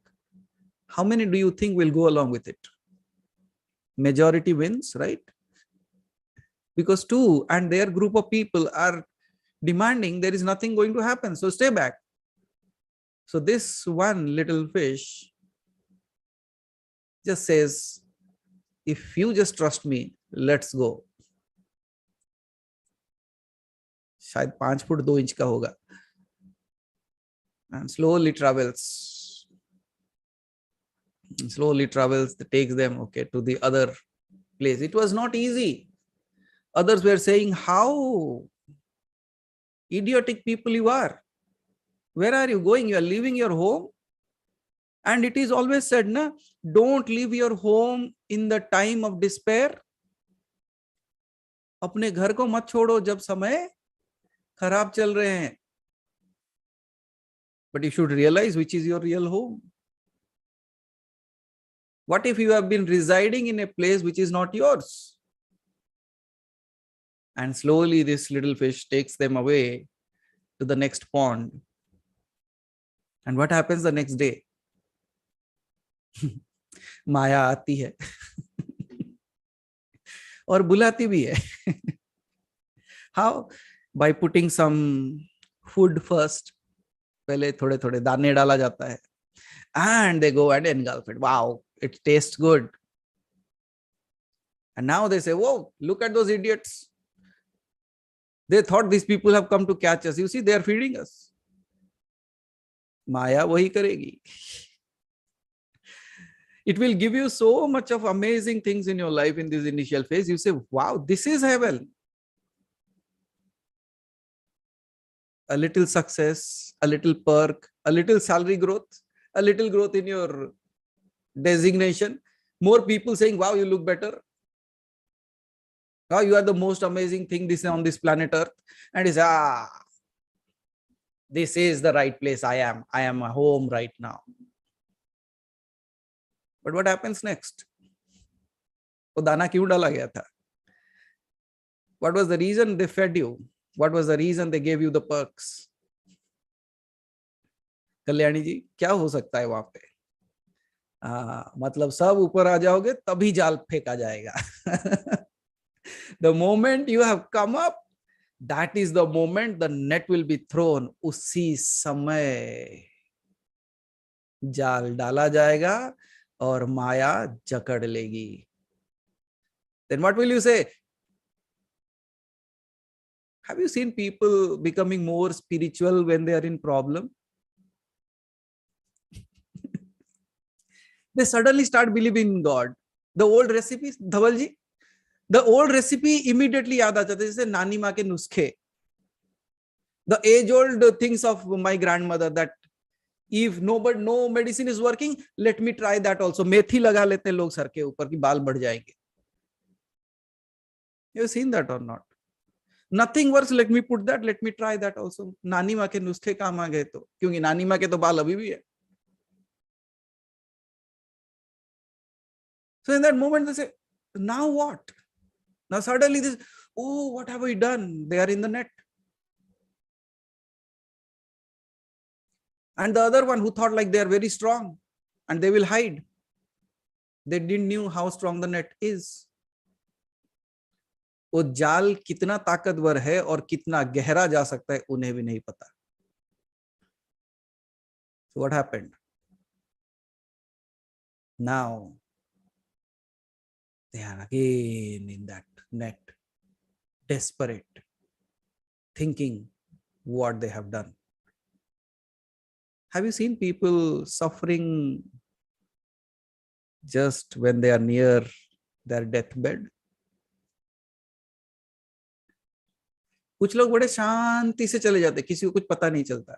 How many do you think will go along with it? Majority wins, right? Because two and their group of people are demanding there is nothing going to happen, so stay back. So this one little fish just says, if you just trust me, let's go. शायद 5 foot 2 inch का होगा. And slowly travels, takes them to the other place. It was not easy. Others were saying, how idiotic people you are. Where are you going? You are leaving your home. And it is always said, na, don't leave your home in the time of despair. अपने घर को मत छोड़ो जब समय खराब चल रहे हैं. But you should realize which is your real home. What if you have been residing in a place which is not yours? And slowly this little fish takes them away to the next pond. And what happens the next day? माया आती है और बुलाती भी है. How? By putting some food first. पहले थोड़े थोड़े दाने डाला जाता है. And they go and engulf it. Wow, it tastes good. And now they say, whoa, look at those idiots. They thought these people have come to catch us. You see, they are feeding us. Maya wahi karegi. It will give you so much of amazing things in your life in this initial phase. You say, wow, this is heaven. A little success, a little perk, a little salary growth, a little growth in your designation. More people saying, wow, you look better. Wow, you are the most amazing thing on this planet Earth. And it's, this is the right place I am. I am at home right now. But what happens next? वो दाना क्यों डाला गया था? What was the reason they fed you? What was the reason they gave you the perks? Kalyani ji, क्या हो सकता है वहां पे? मतलब सब ऊपर आ जाओगे तभी जाल फेंका जाएगा. The moment you have come up, that is the moment the net will be thrown. उसी समय जाल डाला जाएगा और माया जकड़ लेगी. Then what will you say? Have you seen people becoming more spiritual when they are in problem? They suddenly start believing in God. The old recipes, Dhaval ji, the old recipe immediately yaad aa jata hai, jaise nani maa ke nuskhe. The age-old things of my grandmother, that if no medicine is working, let me try that also. मेथी लगा लेते हैं लोग sir के ऊपर कि बाल बढ़ जाएंगे. You have seen that or not? Nothing works, let me put that, let me try that also. नानी माँ के नुस्खे काम आ गए तो, क्योंकि नानी माँ के तो बाल अभी भी है. So in that moment they say, now what? Now suddenly this, oh, what have we done? They are in the net. And the other one who thought like they are very strong and they will hide. They didn't know how strong the net is. वो जाल कितना ताकतवर है और कितना गहरा जा सकता है उन्हें भी नहीं पता. So what happened? Now they are again in that net, desperate, thinking what they have done. Have you seen people suffering just when they are near their deathbed? कुछ लोग बड़े शांति से चले जाते, किसी को कुछ पता नहीं चलता,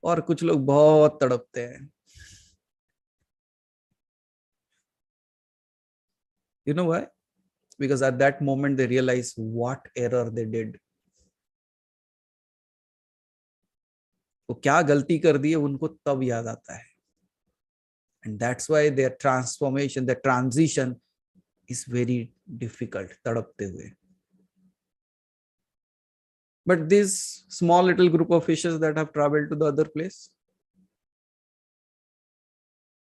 और कुछ लोग बहुत तड़पते हैं. You know why? Because at that moment they realize what error they did. वो क्या गलती कर दी है उनको तब याद आता है. And that's why their transformation, their transition is very difficult. तड़पते हुए. But this small little group of fishes that have traveled to the other place,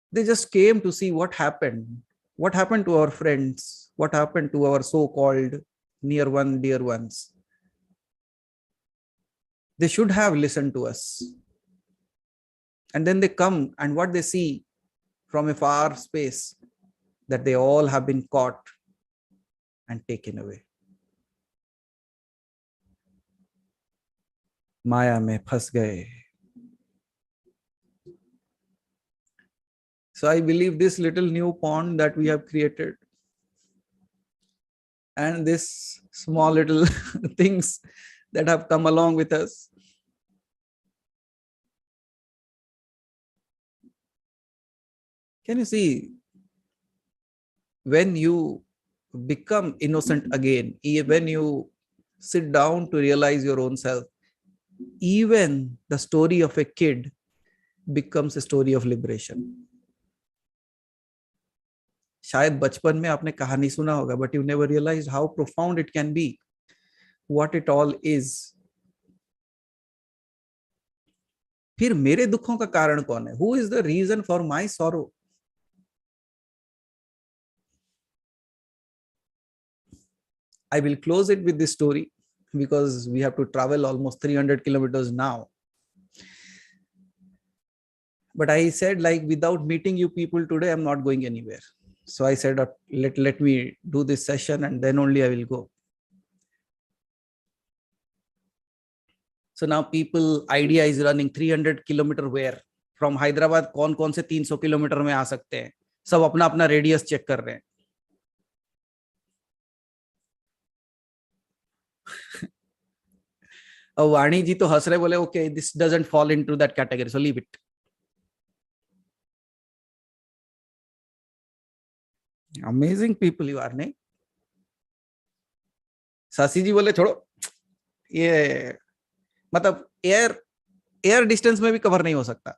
they just came to see what happened. What happened to our friends? What happened to our so-called near one, dear ones? They should have listened to us. And then they come, and what they see from a far space, that they all have been caught and taken away. माया में फंस गए. So I believe this little new pond that we have created and this small little things that have come along with us, can you see, when you become innocent again, when you sit down to realize your own self, even the story of a kid becomes a story of liberation. शायद बचपन में आपने कहानी सुना होगा, but you never realise how profound it can be, what it all is. फिर मेरे दुखों का कारण कौन है? Who is the reason for my sorrow? I will close it with this story because we have to travel almost 300 kilometers now. But I said, like, without meeting you people today, I'm not going anywhere. So I said, let me do this session and then only I will go. So now people, idea is running 300 kilometer where? From Hyderabad, कौन से 300 kilometre में आ सकते हैं? सब अपना अपना radius check कर रहे हैं. और वाणी जी तो हंस रहे, बोले okay this doesn't fall into that category, so leave it. Amazing people you are. नहीं, सासी जी बोले छोड़ो, ये मतलब एयर डिस्टेंस में भी कवर नहीं हो सकता.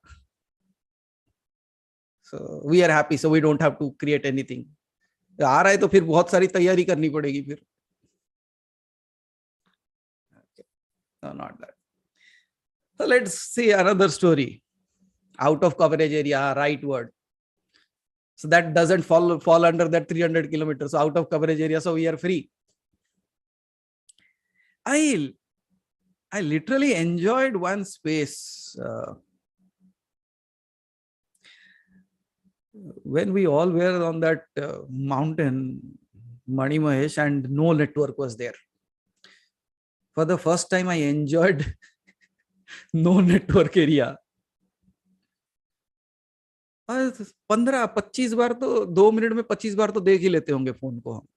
So we are happy, so we don't have to create anything. आ रहा है तो फिर बहुत सारी तैयारी करनी पड़ेगी फिर. No, not that. So let's see another story. Out of coverage area, right word. So that doesn't fall under that 300 kilometers. So out of coverage area, so we are free. I literally enjoyed one space when we all were on that mountain, Mani Mahesh, and no network was there. For the first time, I enjoyed no network area. 15-25 बार तो 2 minute में 25 बार तो देख ही लेते होंगे phone को हम.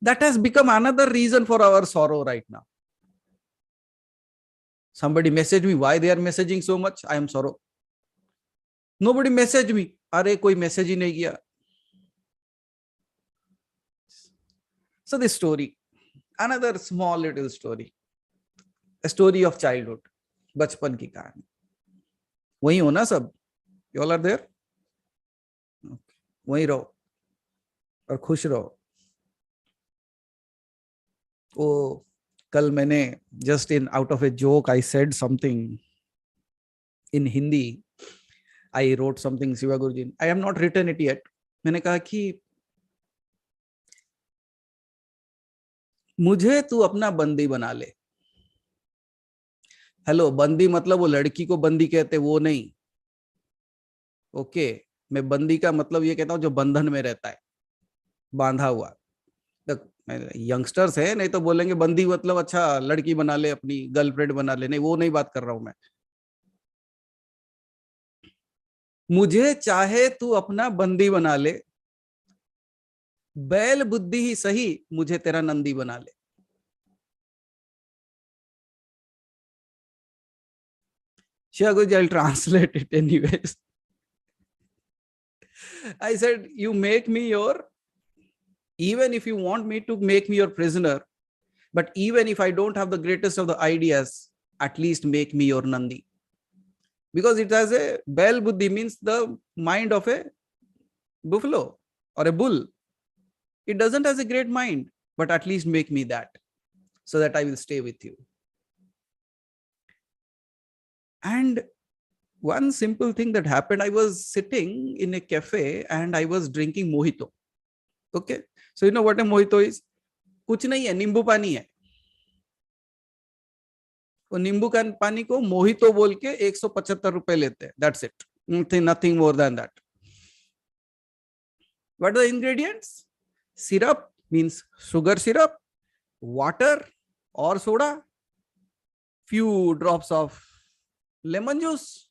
That has become another reason for our sorrow right now. Somebody messaged me, why they are messaging so much? I am sorrow. Nobody messaged me. अरे कोई मैसेज ही नहीं किया. So this story, another small little story, a story of childhood, बचपन की कहानी. वही हो ना सब? You all are there? Okay. वही रहो और खुश रहो. ओ कल मैंने just in out of a joke I said something in Hindi. I wrote something, Shiva Guruji. I have not written it yet. मैंने कहा कि मुझे तू अपना बंदी बना ले. हेलो, बंदी मतलब वो लड़की को बंदी कहते वो नहीं. ओके, मैं बंदी का मतलब ये कहता हूं जो बंधन में रहता है, बांधा हुआ. यंगस्टर्स है, नहीं तो बोलेंगे बंदी मतलब अच्छा लड़की बना ले, अपनी गर्लफ्रेंड बना ले. नहीं, वो नहीं बात कर रहा हूं मैं. मुझे चाहे तू अपना बंदी बना ले, बैल बुद्धि ही सही, मुझे तेरा नंदी बना ले. Shivaguruji, I'll translate it anyways. I said, you make me your, even if you want me to make me your prisoner, but even if I don't have the greatest of the ideas, at least make me your nandi. Because it has a bel buddhi, means the mind of a buffalo or a bull. It doesn't have a great mind, but at least make me that, so that I will stay with you. And one simple thing that happened, I was sitting in a cafe and I was drinking mojito. Okay, so you know what a mojito is? कुछ नहीं है, नींबू पानी है. वो नींबू का पानी को मोहितो बोल के 175 रुपए लेते हैं. That's it. Nothing more than that. What are the ingredients? Syrup, means sugar syrup, water or soda, few drops of lemon juice,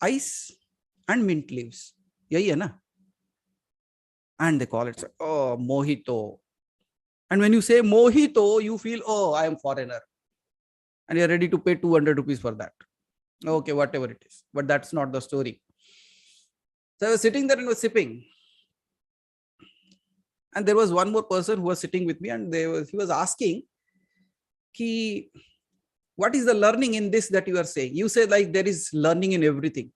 ice and mint leaves. यही है ना? And they call it, oh, mojito. And when you say mojito, you feel, oh, I am foreigner. And you're ready to pay 200 rupees for that. Okay, whatever it is. But that's not the story. So I was sitting there and was sipping. And there was one more person who was sitting with me, and he was asking, Ki, what is the learning in this that you are saying? You say like there is learning in everything.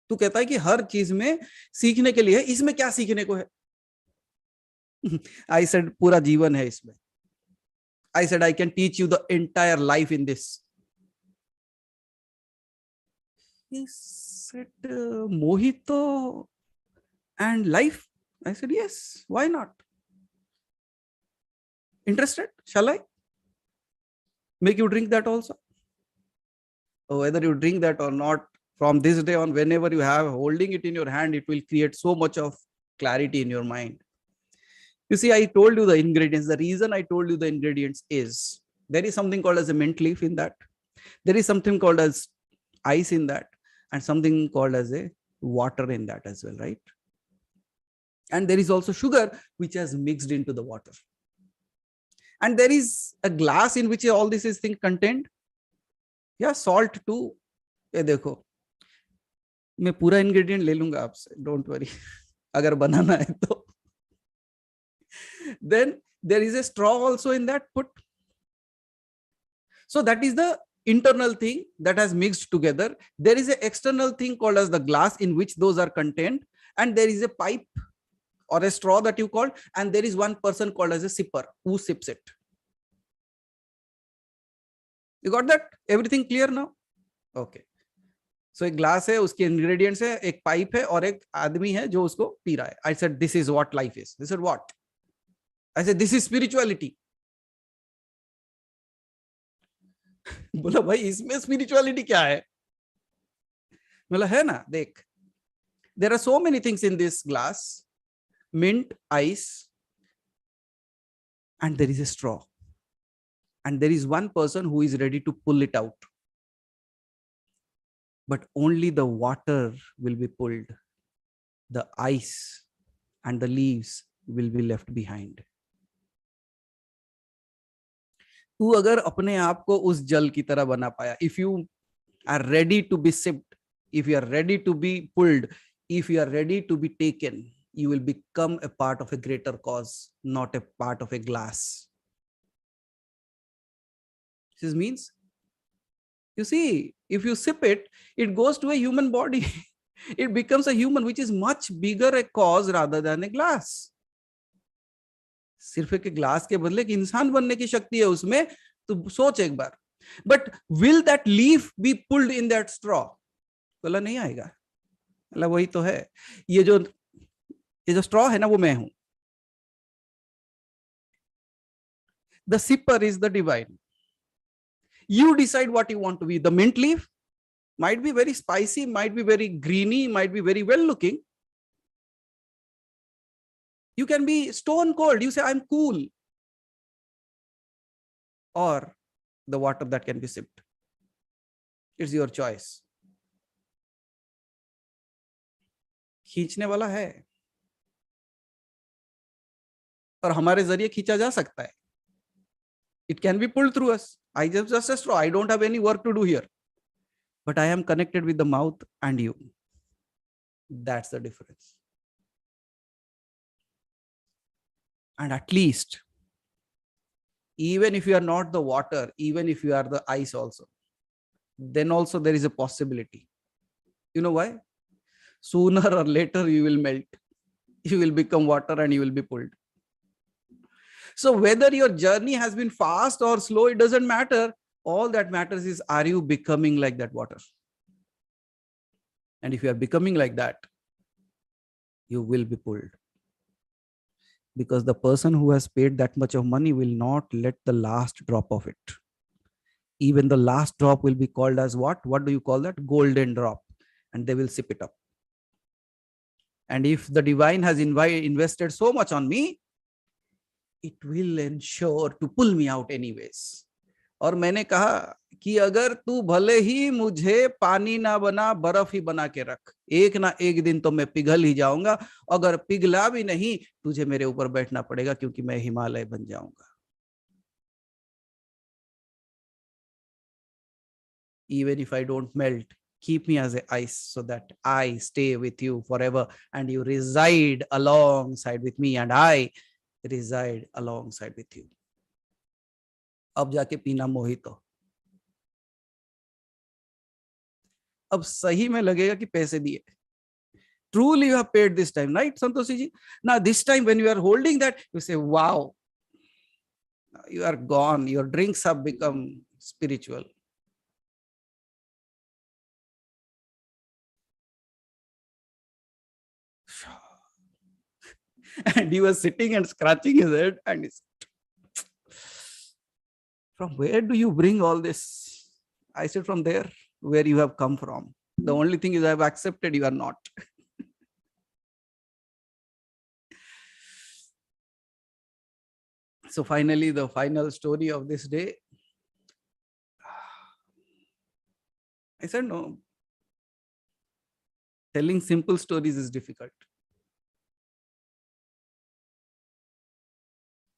तू कहता है कि हर चीज में सीखने के लिए है, इसमें क्या सीखने को है? आई सेड पूरा जीवन है इसमें. I said I can teach you the entire life in this. He said, Mojito and life? I said, yes, why not? Interested? Shall I make you drink that also? Or whether you drink that or not, from this day on, whenever you have holding it in your hand, it will create so much of clarity in your mind. You see, I told you the ingredients. The reason I told you the ingredients is there is something called as a mint leaf in that. There is something called as ice in that, and something called as a water in that as well, right? And there is also sugar which has mixed into the water. And there is a glass in which all this is thing contained. Yeah, salt too. ये देखो, मैं पूरा ingredient ले लूंगा आपसे, don't worry. अगर बनाना है तो. Then there is a straw also in that put. So that is the internal thing that has mixed together. There is an external thing called as the glass in which those are contained, and there is a pipe or a straw that you call, and there is one person called as a sipper who sips it. You got that? Everything clear now? Okay. So एक glass है, उसके ingredients है, एक pipe है और एक आदमी है जो उसको पी रहा है. I said this is what life is. They said what? I said this is spirituality. बोला भाई इसमें spirituality क्या है? बोला है ना, देख. There are so many things in this glass. Mint, ice, and there is a straw. And there is one person who is ready to pull it out. But only the water will be pulled. The ice and the leaves will be left behind. तू अगर अपने आप को उस जल की तरह बना पाया, if you are ready to be sipped, if you are ready to be pulled, if you are ready to be taken, you will become a part of a greater cause, not a part of a glass. This means, you see, if you sip it, it goes to a human body. It becomes a human, which is much bigger a cause rather than a glass. सिर्फ एक glass के बदले एक इंसान बनने की शक्ति है उसमें, तो सोच एक बार. But will that leaf be pulled in that straw? बोला नहीं आएगा. बोला वही तो है, ये जो straw है ना, वो मैं हूं. The sipper is the divine. You decide what you want to be. The mint leaf might be very spicy, might be very greeny, might be very well looking. You can be stone cold. You say, I'm cool. Or the water that can be sipped. It's your choice. खींचने वाला है और हमारे जरिए खींचा जा सकता है. It can be pulled through us. I just a straw. I don't have any work to do here. But I am connected with the mouth and you. That's the difference. And at least, even if you are not the water, even if you are the ice also, then also there is a possibility. You know why? Sooner or later you will melt. You will become water and you will be pulled. So whether your journey has been fast or slow, it doesn't matter. All that matters is, are you becoming like that water? And if you are becoming like that, you will be pulled. Because the person who has paid that much of money will not let the last drop of it. Even the last drop will be called as what? What do you call that? Golden drop. And they will sip it up. And if the divine has invested so much on me, it will ensure to pull me out anyways. और मैंने कहा कि अगर तू भले ही मुझे पानी ना बना, बर्फ ही बना के रख, एक ना एक दिन तो मैं पिघल ही जाऊंगा. अगर पिघला भी नहीं, तुझे मेरे ऊपर बैठना पड़ेगा, क्योंकि मैं हिमालय बन जाऊंगा. Even if I don't melt, keep me as a ice so that I stay with you forever and you reside alongside with me and I reside alongside with you. अब जाके पीना मोहितो. अब सही में लगेगा कि पैसे दिए. Truly you have paid this time, right, Santoshi ji? Now this time when you are holding that, you say, wow, you are gone. Your drinks have become spiritual. And he was sitting and scratching his head and he said, from where do you bring all this? I said, from there, where you have come from. The only thing is I have accepted you are not. So finally, the final story of this day. I said, no, telling simple stories is difficult.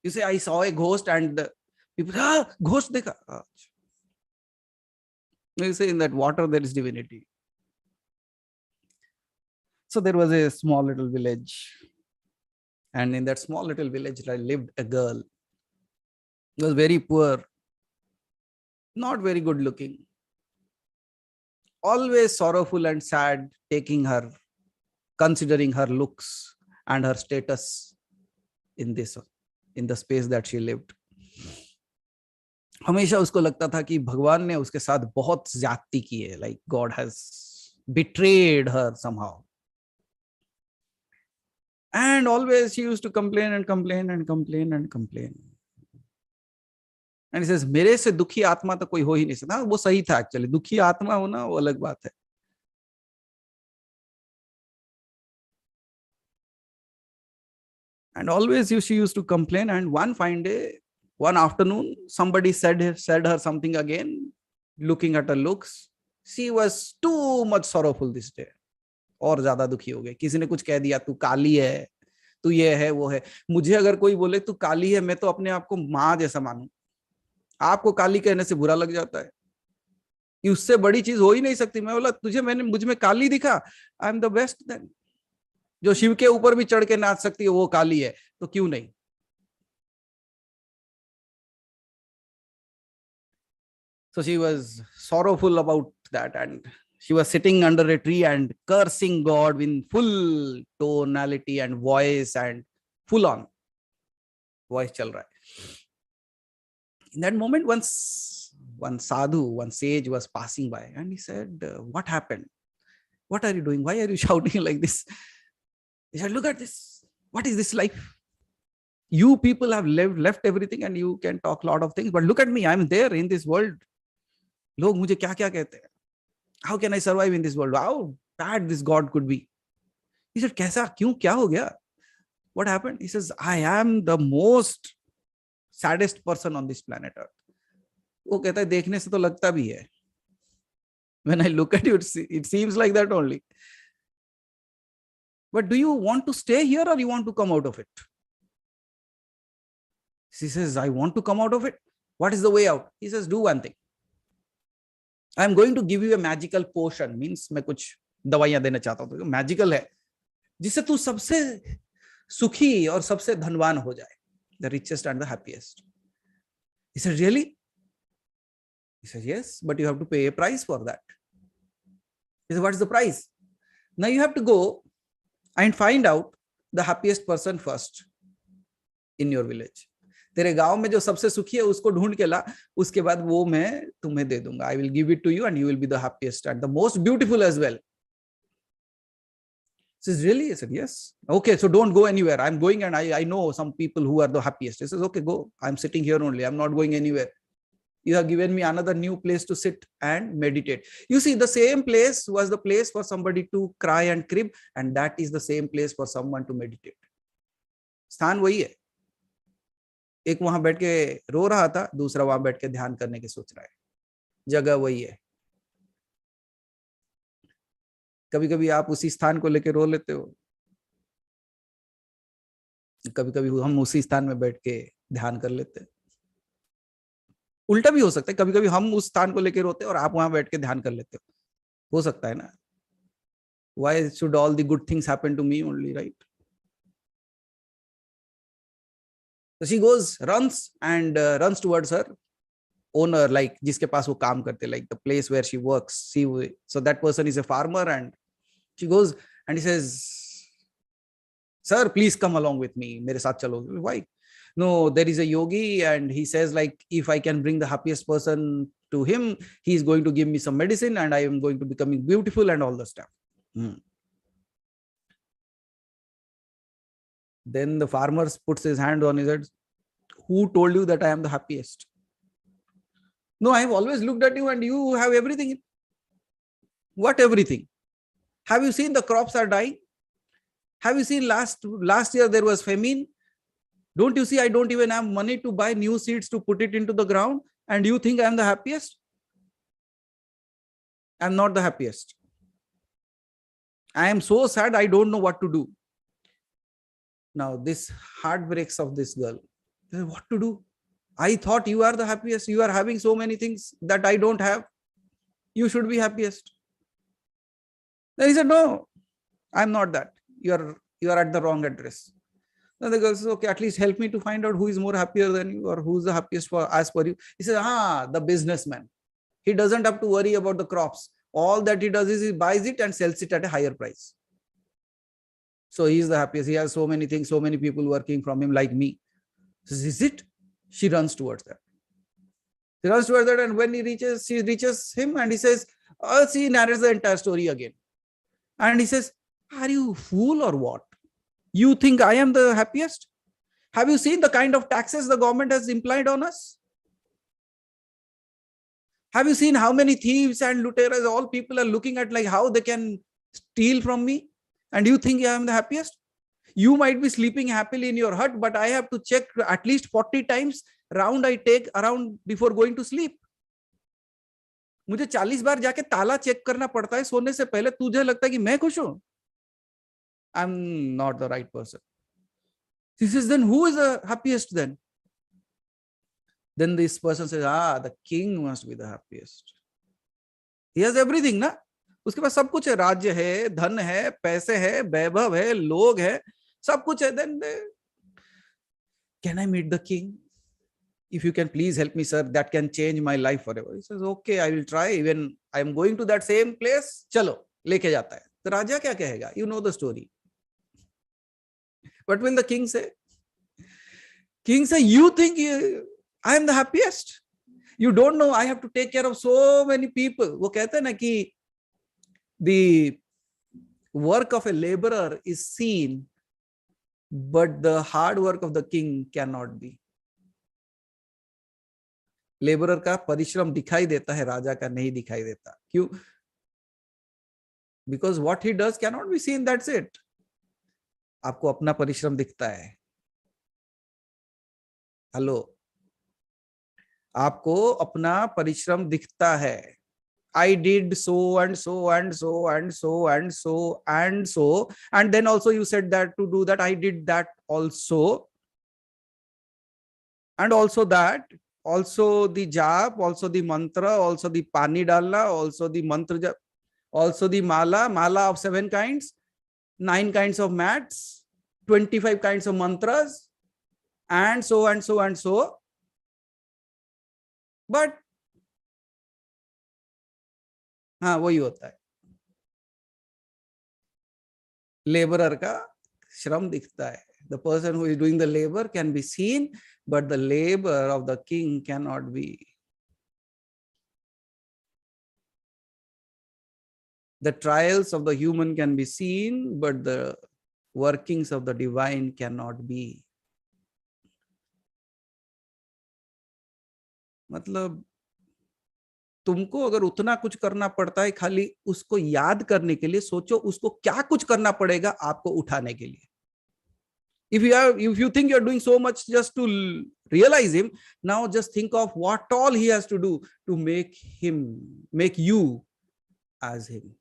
You say, I saw a ghost and people say, ghost dekha. You say, in that water there is divinity. So there was a small little village. And in that small little village, lived a girl. She was very poor, not very good looking, always sorrowful and sad, considering her looks and her status in the space that she lived. हमेशा उसको लगता था कि भगवान ने उसके साथ बहुत ज्यादती की है, like God has betrayed her somehow. And always she used to complain and complain and complain and complain. And he says, मेरे से दुखी आत्मा तो कोई हो ही नहीं सकता. वो सही था एक्चुअली, दुखी आत्मा होना वो अलग बात है. And always she used to complain. And one fine day, one afternoon, somebody said her something again. Looking at her looks, she was too much sorrowful this day. और ज्यादा दुखी हो गए. किसी ने कुछ कह दिया, तू काली है, तू ये है वो है. मुझे अगर कोई बोले तू काली है, मैं तो अपने आप को माँ जैसा मानूं. आपको काली कहने से बुरा लग जाता है कि उससे बड़ी चीज हो ही नहीं सकती. मैं बोला, मुझ में काली दिखा, I am the best. Then जो शिव के ऊपर भी चढ़ के नाच सकती है वो काली है, तो क्यों नहीं. So she was sorrowful about that, and she was sitting under a tree and cursing God in full tonality and voice, and full on voice chal raha hai. In that moment, one sadhu, one sage was passing by, and he said, what happened? What are you doing? Why are you shouting like this? He said, look at this. What is this life? You people have left everything and you can talk a lot of things, but look at me. I'm there in this world. लोग मुझे क्या क्या कहते हैं. How can I survive in this world? How bad this God could be. He said, कैसा, क्यों, क्या हो गया? What happened? He says, I am the most saddest person on this planet Earth. वो कहता है, देखने से तो लगता भी है. When I look at you, it seems like that only. But do you want to stay here or you want to come out of it? She says, I want to come out of it. What is the way out? He says, do one thing. I am going to give you a magical potion. Means मैं कुछ दवाइयां देना चाहता हूँ. Magical है जिससे तू सबसे सुखी और सबसे धनवान हो जाए. The richest and the happiest. He said, really? He said, yes, but you have to pay a price for that. He said, what is the price? Now you have to go and find out the happiest person first in your village. तेरे गांव में जो सबसे सुखी है उसको ढूंढ के ला, उसके बाद वो मैं तुम्हें दे दूंगा. I will give it to you and you will be the happiest and the most beautiful as well. He says, really? I said, yes. Okay, so don't go anywhere. I'm going and I know some people who are the happiest. He says, okay, go. I'm sitting here only. I'm not going anywhere. You have given me another new place to sit and meditate. You see, the same place was the place for somebody to cry and crib, and that is the same place for someone to meditate. स्थान वही है. एक वहां बैठ के रो रहा था, दूसरा वहां बैठ के ध्यान करने की सोच रहा है. जगह वही है. कभी कभी आप उसी स्थान को लेके रो लेते हो, कभी कभी हम उसी स्थान में बैठ के ध्यान कर लेते हैं. उल्टा भी हो सकता है, कभी कभी हम उस स्थान को लेके रोते हैं और आप वहां बैठ के ध्यान कर लेते हो सकता है ना. Why should all the good things happen to me only, right? So she runs towards her owner, like जिसके पास वो काम करते, like the place where she works. So that person is a farmer, and she goes And he says, sir, please come along with me. Mere saath chalo. Why? No, there is a yogi and he says like, if I can bring the happiest person to him, he is going to give me some medicine and I am going to becoming beautiful and all the stuff. Then the farmer puts his hand on his head. Who told you that I am the happiest? No, I have always looked at you and you have everything. What everything? Have you seen the crops are dying? Have you seen last year there was famine? Don't you see I don't even have money to buy new seeds to put it into the ground? And you think I am the happiest? I am not the happiest. I am so sad, I don't know what to do. Now this heartbreaks of this girl. What to do? I thought you are the happiest. You are having so many things that I don't have. You should be happiest. Then he said, no, I'm not that. You are at the wrong address. Then the girl says, okay, at least help me to find out who is more happier than you or who's the happiest as per you. He says, the businessman. He doesn't have to worry about the crops. All that he does is he buys it and sells it at a higher price. So he is the happiest. He has so many things, so many people working from him like me. He says, is it? She runs towards that. She runs towards that, and when she reaches him and he says, she narrates the entire story again. And he says, are you a fool or what? You think I am the happiest? Have you seen the kind of taxes the government has implied on us? Have you seen how many thieves and looterers, all people are looking at like how they can steal from me? And you think I am the happiest? You might be sleeping happily in your hut, but I have to check at least 40 times round I take around before going to sleep. मुझे 40 बार जाके ताला check करना पड़ता है सोने से पहले. तुझे लगता है कि मैं खुश हूं? I'm not the right person. He says, then who is the happiest then? Then this person says, the king must be the happiest. He has everything, na? उसके पास सब कुछ है. राज्य है, धन है, पैसे है, वैभव है, लोग है, सब कुछ है. Then can I meet the king? If you can please help me, sir, that can change my life forever. He says, okay, I will try. Even I am going to that same place. चलो, लेके जाता है. तो राजा क्या कहेगा? You know the story. What will the king say? King say, you think I am the happiest? You don't know I have to take care of so many people. वो कहते हैं ना कि the work of a laborer is seen, but the hard work of the king cannot be. Labourer का परिश्रम दिखाई देता है, राजा का नहीं दिखाई देता. क्यों? Because what he does cannot be seen, that's it. आपको अपना परिश्रम दिखता है. हेलो, आपको अपना परिश्रम दिखता है. I did so and so and so and so and so and so, and then also you said that to do that, I did that also, and also that, also the jap, also the mantra, also the pani dalna, also the mantra jap, also the mala of 7 kinds, 9 kinds of mats, 25 kinds of mantras, and so and so and so. But हाँ वही होता है. Labourer का श्रम दिखता है. The person who is doing the labor can be seen, but the labor of the king cannot be. The trials of the human can be seen, but the workings of the divine cannot be. मतलब तुमको अगर उतना कुछ करना पड़ता है खाली उसको याद करने के लिए, सोचो उसको क्या कुछ करना पड़ेगा आपको उठाने के लिए. If you think you are doing so much just to realize him, now just think of what all he has to do to make you as him.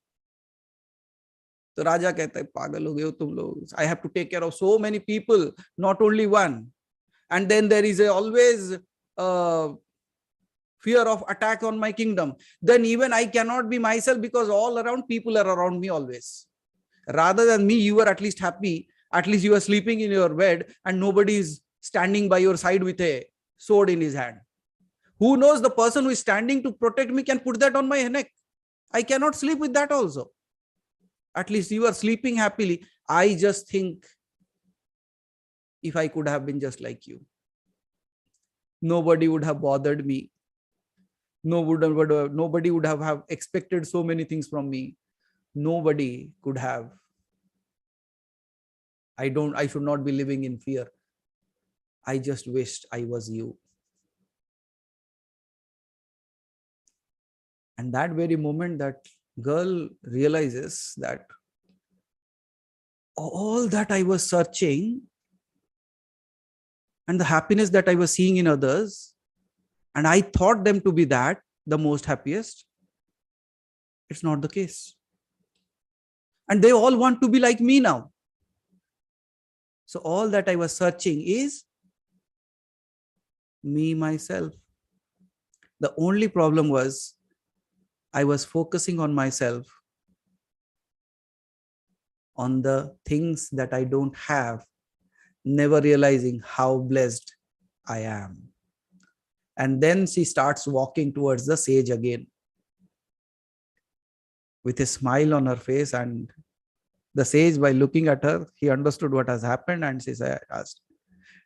तो राजा कहता है पागल हो गए हो तुम लोग. I have to take care of so many people, not only one. And then there is always fear of attack on my kingdom. Then even I cannot be myself because all around people are around me always. Rather than me, you are at least happy. At least you are sleeping in your bed and nobody is standing by your side with a sword in his hand. Who knows, the person who is standing to protect me can put that on my neck. I cannot sleep with that also. At least you are sleeping happily. I just think, if I could have been just like you, nobody would have bothered me. Nobody would have expected so many things from me. Nobody could have. I should not be living in fear. I just wished I was you. And that very moment, that girl realizes that all that I was searching and the happiness that I was seeing in others, and I thought them to be that, the most happiest, it's not the case. And they all want to be like me now. So all that I was searching is me, myself. The only problem was I was focusing on myself, on the things that I don't have, never realizing how blessed I am. And then she starts walking towards the sage again with a smile on her face. And the sage, by looking at her, he understood what has happened. And she asked,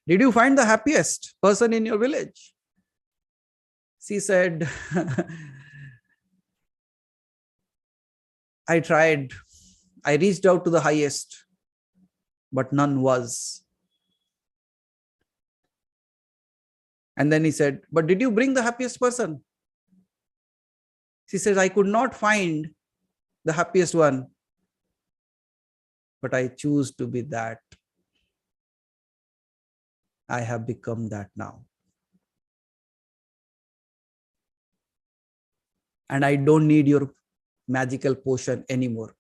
"Did you find the happiest person in your village?" She said, "I tried. I reached out to the highest, but none was." And then he said, "But did you bring the happiest person?" She says, "I could not find the happiest one, but I choose to be that. I have become that now. And I don't need your magical potion anymore."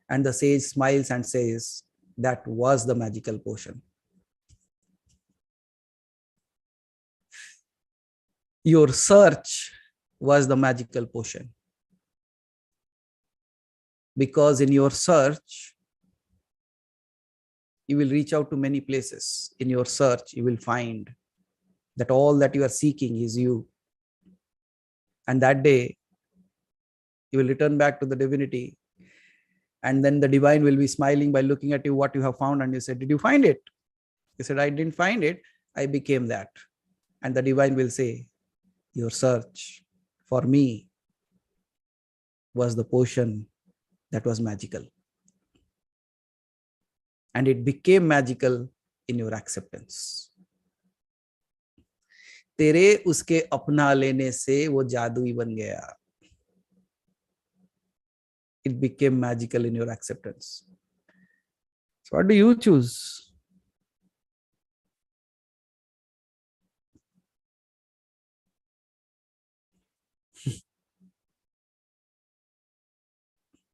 And the sage smiles and says, "That was the magical potion. Your search was the magical potion. Because in your search, you will reach out to many places. In your search, you will find that all that you are seeking is you. And that day, you will return back to the divinity. And then the divine will be smiling by looking at you, what you have found. And you said, "Did you find it?" You said, "I didn't find it. I became that." And the divine will say, "Your search for me was the potion that was magical. And it became magical in your acceptance." तेरे उसके अपना लेने से वो जादुई बन गया. It became magical in your acceptance. So what do you choose?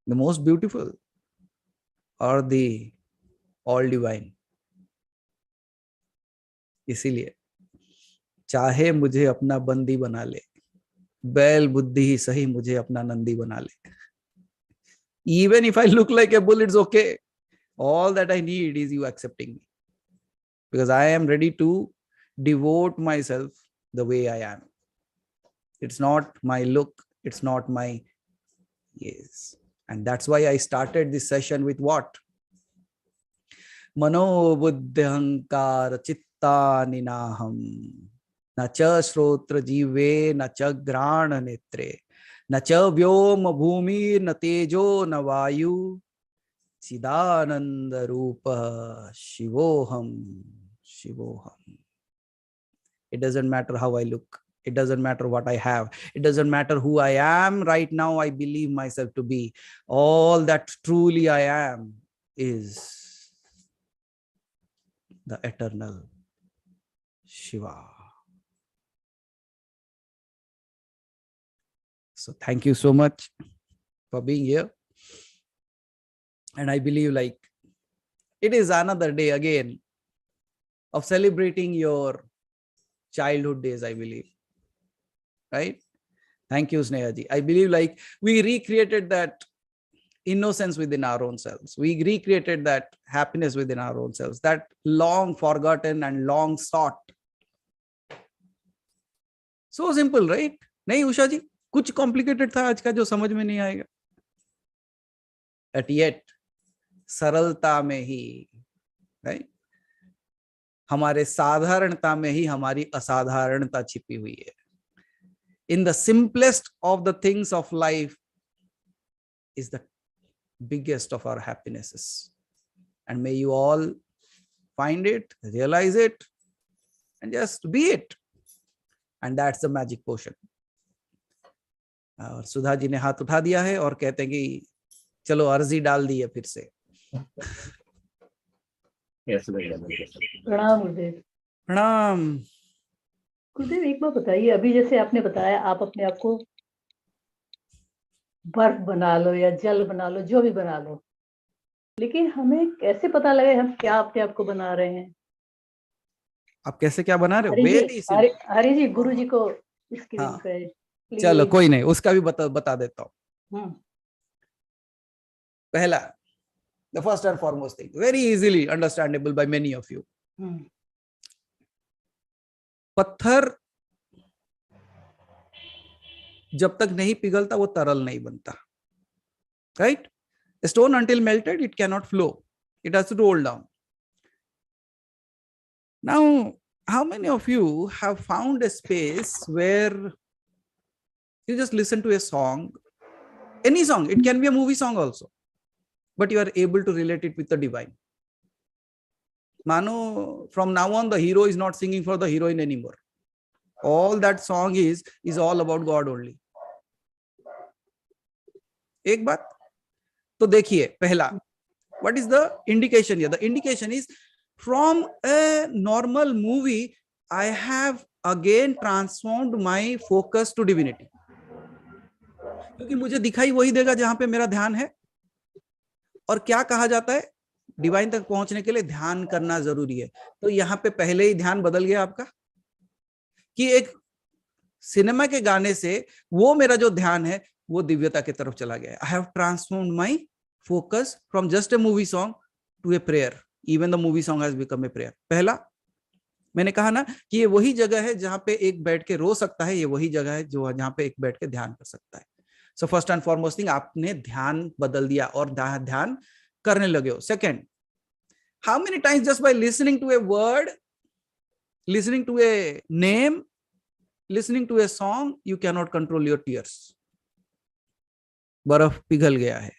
The most beautiful or the all divine? इसीलिए चाहे मुझे अपना बंदी बना ले, बैल बुद्धि ही सही मुझे अपना नंदी बना ले. Even if I look like a bull, it's okay. All that I need is you accepting me. Because I am ready to devote myself the way I am. It's not my look. It's not my yes. And that's why I started this session with what? Mano buddhankar chitta ninaham. Na cha shrotra jive na cha grana netre. Na cha vyoma bhumi na tejo na vayu. Chidananda rupa shivoham. Shivoham. It doesn't matter how I look. It doesn't matter what I have. It doesn't matter who I am right now. I believe myself to be. All that truly I am is the eternal Shiva. So thank you so much for being here. And I believe like it is another day again of celebrating your childhood days, I believe. Right? Thank you, Snehaji. I believe like we recreated that innocence within our own selves. We recreated that happiness within our own selves, that long forgotten and long sought. So simple, right? नहीं उषा जी, कुछ complicated था आज का जो समझ में नहीं आएगा. But yet सरलता में ही, right? हमारे साधारणता में ही हमारी असाधारणता छिपी हुई है. In the simplest of the things of life is the biggest of our happinesses. And may you all find it, realize it, and just be it. And that's the magic potion. और सुधा जी ने हाथ उठा दिया है और कहते हैं कि चलो अर्जी डाल दी है फिर से. प्रणाम गुरुदेव. प्रणाम. गुरुदेव एक बात बताइए, अभी जैसे आपने बताया आप अपने आप को बर्फ बना लो या जल बना लो, जो भी बना लो, लेकिन हमें कैसे पता लगे हम क्या अपने आप को बना रहे हैं? आप कैसे क्या बना रहे हो? हरि जी गुरु जी को स्क्रीन पे चलो कोई नहीं, उसका भी बता देता हूँ. पहला, the first and foremost thing, very easily understandable by many of you. पत्थर जब तक नहीं पिघलता वो तरल नहीं बनता, right? A stone until melted, it cannot flow. It has to roll down. Now, how many of you have found a space where you just listen to a song, any song, it can be a movie song also, but you are able to relate it with the divine? Mano, from now on, the hero is not singing for the heroine anymore. All that song is all about God only. एक बात तो देखिए, पहला, what is the indication here? The indication is from a normal movie, I have again transformed my focus to divinity. क्योंकि मुझे दिखाई वही देगा जहां पे मेरा ध्यान है. और क्या कहा जाता है, डिवाइन तक पहुंचने के लिए ध्यान करना जरूरी है. तो यहाँ पे पहले ही ध्यान बदल गया आपका कि एक सिनेमा के गाने से वो मेरा जो ध्यान है वो दिव्यता की तरफ चला गया. I have transformed my focus from just a movie song to a prayer. Even the movie song has become a prayer. पहला, मैंने कहा ना कि ये वही जगह है जहां पे एक बैठ के रो सकता है, ये वही जगह है जो जहां पे एक बैठ के ध्यान कर सकता है. So first and foremost thing, आपने ध्यान बदल दिया और ध्यान करने लगे हो. Second, how many times just by listening to a word, listening to a name, listening to a song, you cannot control your tears. बर्फ पिघल गया है,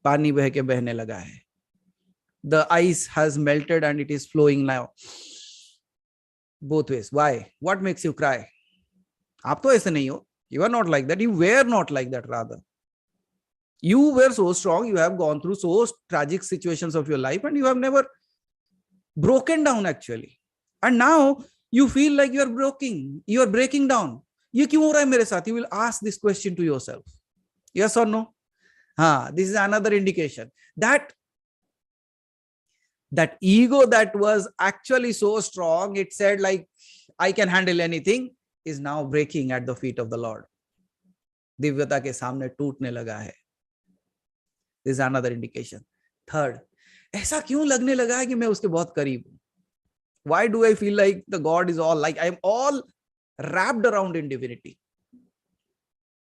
पानी बह के बहने लगा है. The ice has melted and it is flowing now. Both ways. Why? What makes you cry? आप तो ऐसे नहीं हो. You are not like that. You were not like that rather. You were so strong. You have gone through so tragic situations of your life and you have never broken down actually. And now you feel like you are breaking. You are breaking down. ये क्यों हो रहा है मेरे साथ? You will ask this question to yourself. Yes or no? This is another indication that ego that was actually so strong, it said like, I can handle anything, is now breaking at the feet of the Lord. दिव्यता के सामने टूटने लगा है. This is another indication. Third, ऐसा क्यों लगने लगा है कि मैं उसके बहुत करीब हूं? Why do I feel like the God is all, like I am all wrapped around in divinity?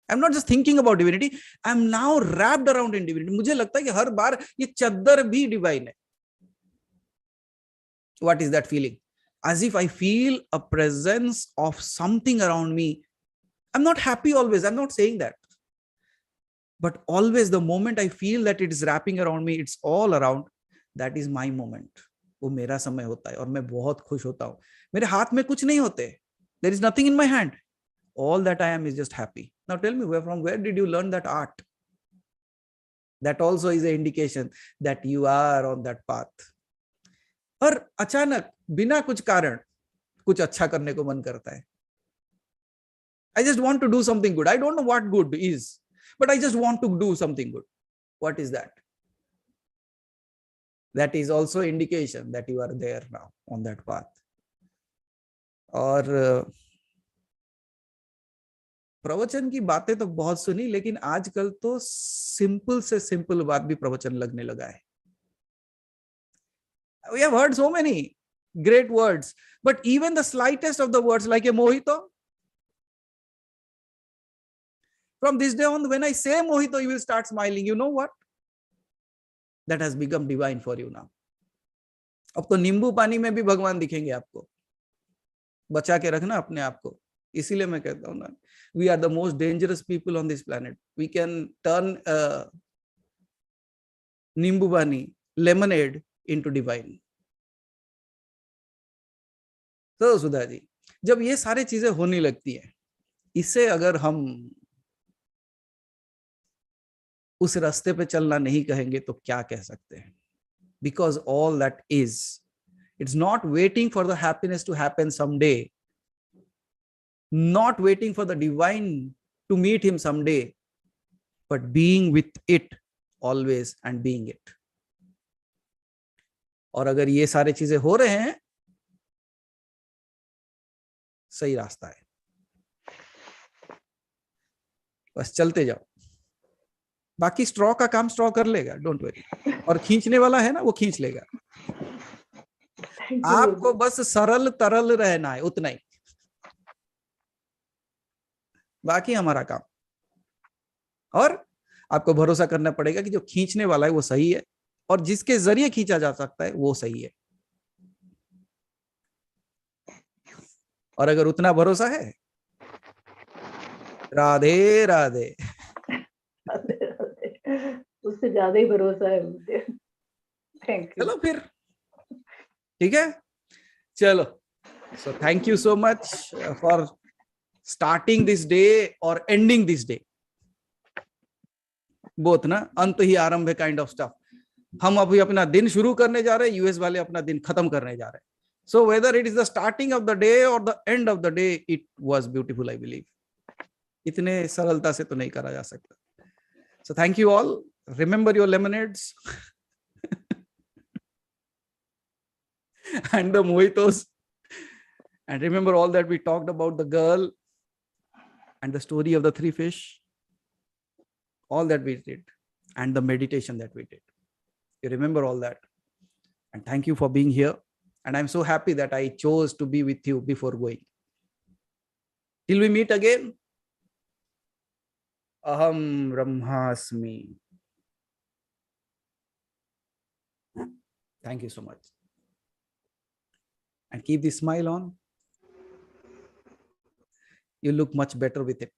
I'm not just thinking about divinity, I'm now wrapped around in divinity. मुझे लगता है कि हर बार ये चद्दर भी डिवाइन है. What is that feeling? As if I feel a presence of something around me. I'm not happy always, I'm not saying that. But always the moment I feel that it is wrapping around me, it's all around, that is my moment. वो मेरा समय होता है और मैं बहुत खुश होता हूँ. मेरे हाथ में कुछ नहीं होते. There is nothing in my hand. All that I am is just happy. Now tell me, where did you learn that art? That also is an indication that you are on that path. और अचानक बिना कुछ कारण कुछ अच्छा करने को मन करता है. I just want to do something good. I don't know what good is, but I just want to do something good. What is that? That is also indication that you are there now on that path. और प्रवचन की बातें तो बहुत सुनी, लेकिन आजकल तो सिंपल से सिंपल बात भी प्रवचन लगने लगा है. We have heard so many great words, but even the slightest of the words, like a mojito, from this day on, when I say mojito, you will start smiling. You know what? that has become divine for you now. अब तो नींबू पानी में भी भगवान दिखेंगे आपको. बचा के रखना अपने आप को. इसीलिए मैं कहता हूँ ना, we are the most dangerous people on this planet. We can turn नींबू पानी, lemonade into divine. तो सुधा जी, जब ये सारी चीजें होने लगती है, इससे अगर हम उस रास्ते पे चलना नहीं कहेंगे तो क्या कह सकते हैं? Because all that is, it's not waiting for the happiness to happen someday, not waiting for the divine to meet him someday, but being with it always and being it. और अगर ये सारी चीजें हो रहे हैं, सही रास्ता है. बस चलते जाओ. बाकी स्ट्रॉ का काम स्ट्रॉ कर लेगा, डोंट वरी. और खींचने वाला है ना, वो खींच लेगा. आपको बस सरल तरल रहना है, उतना ही. बाकी हमारा काम. और आपको भरोसा करना पड़ेगा कि जो खींचने वाला है वो सही है, और जिसके जरिए खींचा जा सकता है वो सही है. और अगर उतना भरोसा है, राधे राधे. उससे ज्यादा ही भरोसा है मुझे. Thank you. चलो फिर, ठीक है. चलो, so thank you so much for starting this day or ending this day. both ना, अंत ही आरंभ है kind of stuff. हम अभी अपना दिन शुरू करने जा रहे हैं, यूएस वाले अपना दिन खत्म करने जा रहे हैं. So whether it is the starting of the day or the end of the day, it was beautiful, I believe. इतने सरलता से तो नहीं करा जा सकता. So thank you all. Remember your lemonades and the mojitos, and remember all that we talked about, the girl and the story of the 3 fish, all that we did, and the meditation that we did. You remember all that. And thank you for being here. And I'm so happy that I chose to be with you before going. Till we meet again. Aham Brahmasmi. Thank you so much. And keep the smile on. You look much better with it.